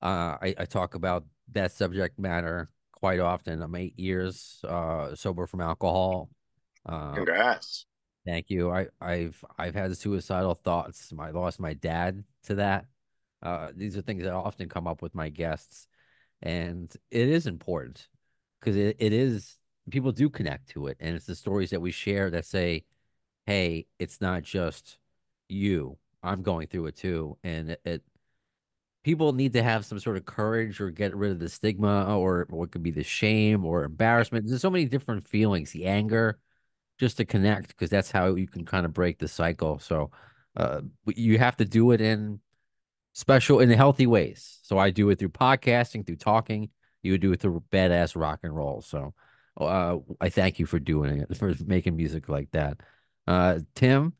I talk about that subject matter quite often. I'm 8 years sober from alcohol. Uh, congrats. Thank you. I've had suicidal thoughts. I lost my dad to that. These are things that often come up with my guests, and it is important because it is people do connect to it, and it's the stories that we share that say, "Hey, it's not just you. I'm going through it too," and it people need to have some sort of courage or get rid of the stigma or what could be the shame or embarrassment. There's so many different feelings, the anger just to connect because that's how you can kind of break the cycle. So you have to do it in healthy ways. So I do it through podcasting, through talking. You would do it through badass rock and roll. So I thank you for doing it, for making music like that. Tim,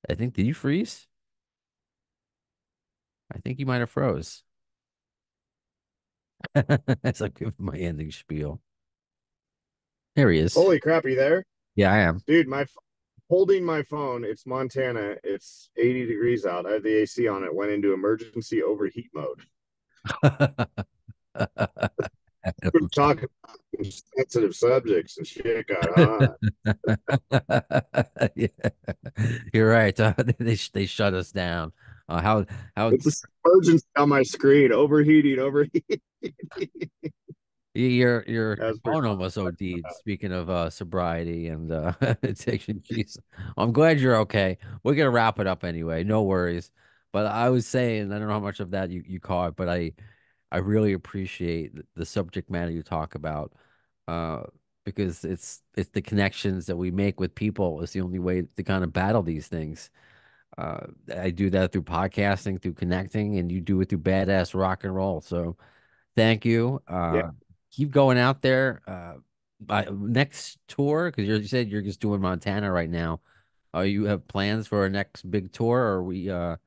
I think, did you freeze? I think you might have froze. As I give my ending spiel. There he is. Holy crap, are you there? Yeah, I am. Dude, holding my phone, it's Montana. It's 80 degrees out. I have the AC on it. Went into emergency overheat mode. We're talking about sensitive subjects and shit got hot. Yeah. You're right. They shut us down. How It's a emergency on my screen. Overheating. your That's pretty phone almost OD'd. Speaking of sobriety and addiction, jeez. I'm glad you're okay. We're gonna wrap it up anyway. No worries. But I was saying, I don't know how much of that you caught, but I really appreciate the subject matter you talk about, uh, because it's the connections that we make with people. It's the only way to kind of battle these things. I do that through podcasting, through connecting, and you do it through badass rock and roll. So thank you. Yeah. Keep going out there. By next tour, because you said you're just doing Montana right now. You have plans for a next big tour, or or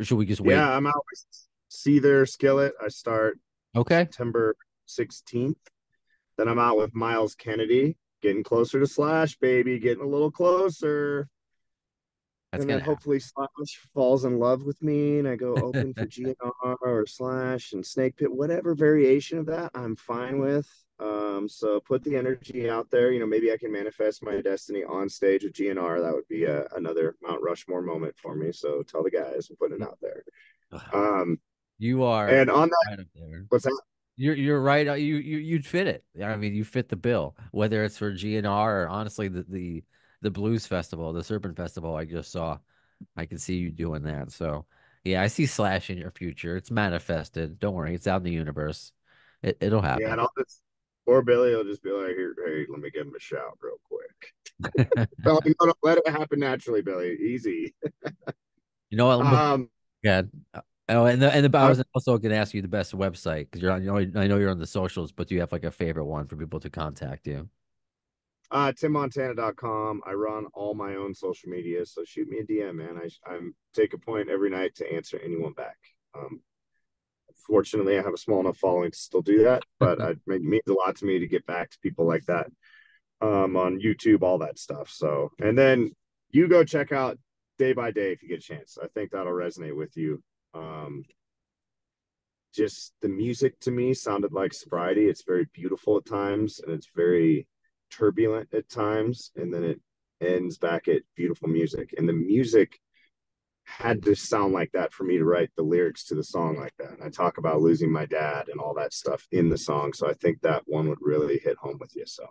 should we just wait? Yeah, I'm out with See There Skillet. I start Okay, September 16th. Then I'm out with Myles Kennedy, getting closer to Slash, baby, getting a little closer. that's And then gonna happen. hopefully Slash falls in love with me and I go open for GN'R or Slash and Snake Pit, whatever variation of that I'm fine with. So put the energy out there. You know, maybe I can manifest my destiny on stage with GN'R. That would be another Mount Rushmore moment for me. So tell the guys I'm putting it out there. You are And on that, right up there. what's that? You're right. You'd fit it. I mean, you fit the bill. Whether it's for GNR or honestly the Blues Festival, the Serpent Festival I just saw, I can see you doing that. So yeah, I see Slash in your future. It's manifested. Don't worry, it's out in the universe. It'll Yeah, happen. and I'll just, or Billy will just be like, here, hey, let me give him a shout real quick. No, no, let it happen naturally, Billy. Easy. You know what? Um, Yeah. Oh, and I I, was also going to ask you the best website because I know you're on the socials, but do you have like a favorite one for people to contact you? TimMontana.com. I run all my own social media, so shoot me a DM, man. I'm take a point every night to answer anyone back. Um, Fortunately, I have a small enough following to still do that, but it means a lot to me to get back to people like that on YouTube, all that stuff. So, and then you go check out Day by Day if you get a chance. I think that'll resonate with you. Um, just the music to me sounded like sobriety. It's very beautiful at times and it's very turbulent at times. And then it ends back at beautiful music. And the music had to sound like that for me to write the lyrics to the song like that. And I talk about losing my dad and all that stuff in the song. So I think that one would really hit home with you. So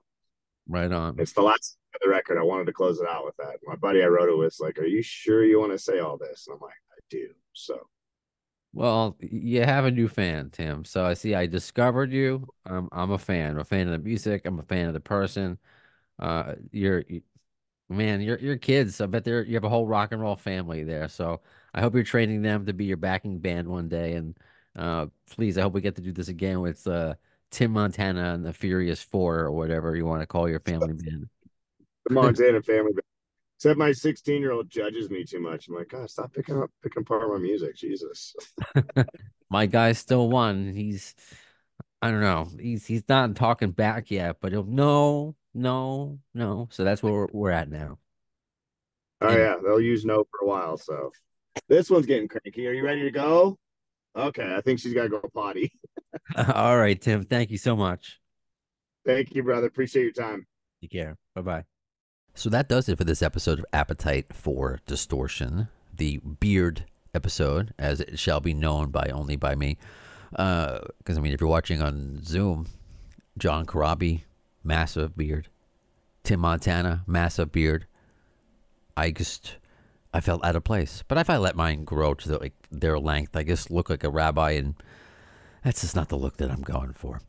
Right on. it's the last of the record. I wanted to close it out with that. My buddy I wrote it with like, are you sure you want to say all this? And I'm like, I do. So Well, you have a new fan, Tim. So I see I discovered you. I'm a fan. I'm a fan of the music. I'm a fan of the person. You're Man, your kids, I bet you have a whole rock and roll family there. So I hope you're training them to be your backing band one day. And please, I hope we get to do this again with Tim Montana and the Furious Four or whatever you want to call your family band. The Montana family. Except my 16-year-old judges me too much. I'm like, God, stop picking apart my music. Jesus. My guy still won. I don't know. He's not talking back yet, but he'll no, no, no. So that's where we're at now. Oh And yeah, they'll use no for a while. So this one's getting cranky. Are you ready to go? Okay, I think she's got to go potty. all right, Tim. Thank you so much. Thank you, brother. Appreciate your time. Take care. Bye bye. So that does it for this episode of Appetite for Distortion, the beard episode, as it shall be known only by me. Because I mean, if you're watching on Zoom, John Corabi, massive beard. Tim Montana, massive beard. I felt out of place. But if I let mine grow to their length, I just look like a rabbi, and that's just not the look that I'm going for.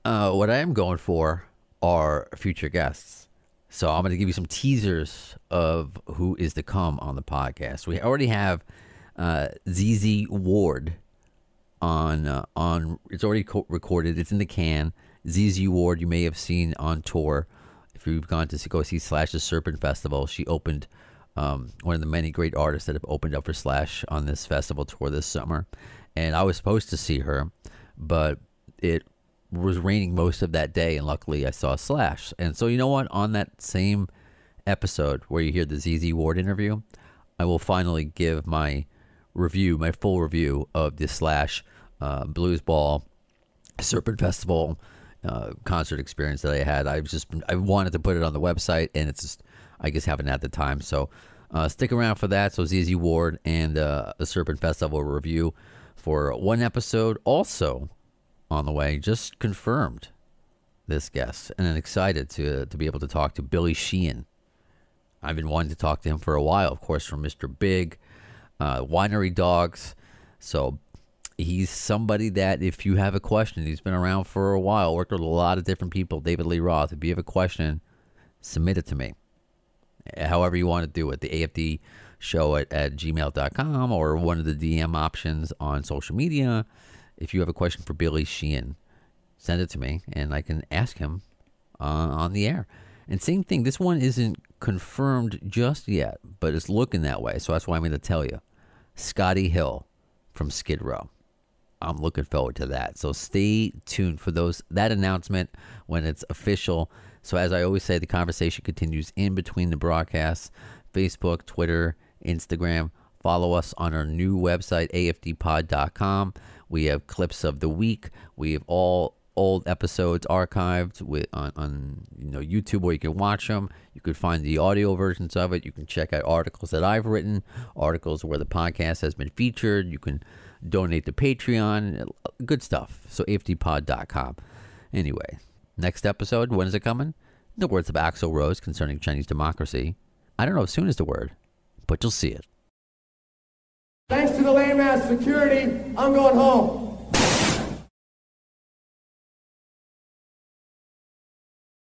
What I am going for are future guests. So I'm going to give you some teasers of who is to come on the podcast. We already have ZZ Ward on. It's already recorded. It's in the can. ZZ Ward, you may have seen on tour. If you've gone to go see Slash's Serpent Festival, she opened one of the many great artists that have opened up for Slash on this festival tour this summer. And I was supposed to see her, but it was raining most of that day, and luckily I saw Slash. And so, you know what? On that same episode where you hear the ZZ Ward interview, I will finally give my full review of the Slash Blues Ball Serpent Festival concert experience that I had. I wanted to put it on the website, and it's just, I just haven't had the time. So stick around for that. So ZZ Ward and the Serpent Festival review for one episode. Also on the way, just confirmed this guest, and I'm excited to be able to talk to Billy Sheehan. I've been wanting to talk to him for a while, of course, from Mr. Big, Winery Dogs. So he's somebody that if you have a question, he's been around for a while, worked with a lot of different people, David Lee Roth. If you have a question, submit it to me. However you want to do it, the AFD show at gmail.com or one of the DM options on social media. If you have a question for Billy Sheehan, send it to me, and I can ask him on the air. And same thing, this one isn't confirmed just yet, but it's looking that way. So that's why I'm going to tell you. Scotty Hill from Skid Row. I'm looking forward to that. So stay tuned for that announcement when it's official. So as I always say, the conversation continues in between the broadcasts. Facebook, Twitter, Instagram. Follow us on our new website, afdpod.com. We have clips of the week. We have all old episodes archived on YouTube, where you can watch them. You could find the audio versions of it. You can check out articles that I've written, articles where the podcast has been featured. You can donate to Patreon. Good stuff. So afdpod.com. Anyway, next episode, when is it coming? In the words of Axl Rose concerning Chinese democracy, I don't know if soon is the word, but you'll see it. Thanks to the lame ass security, I'm going home.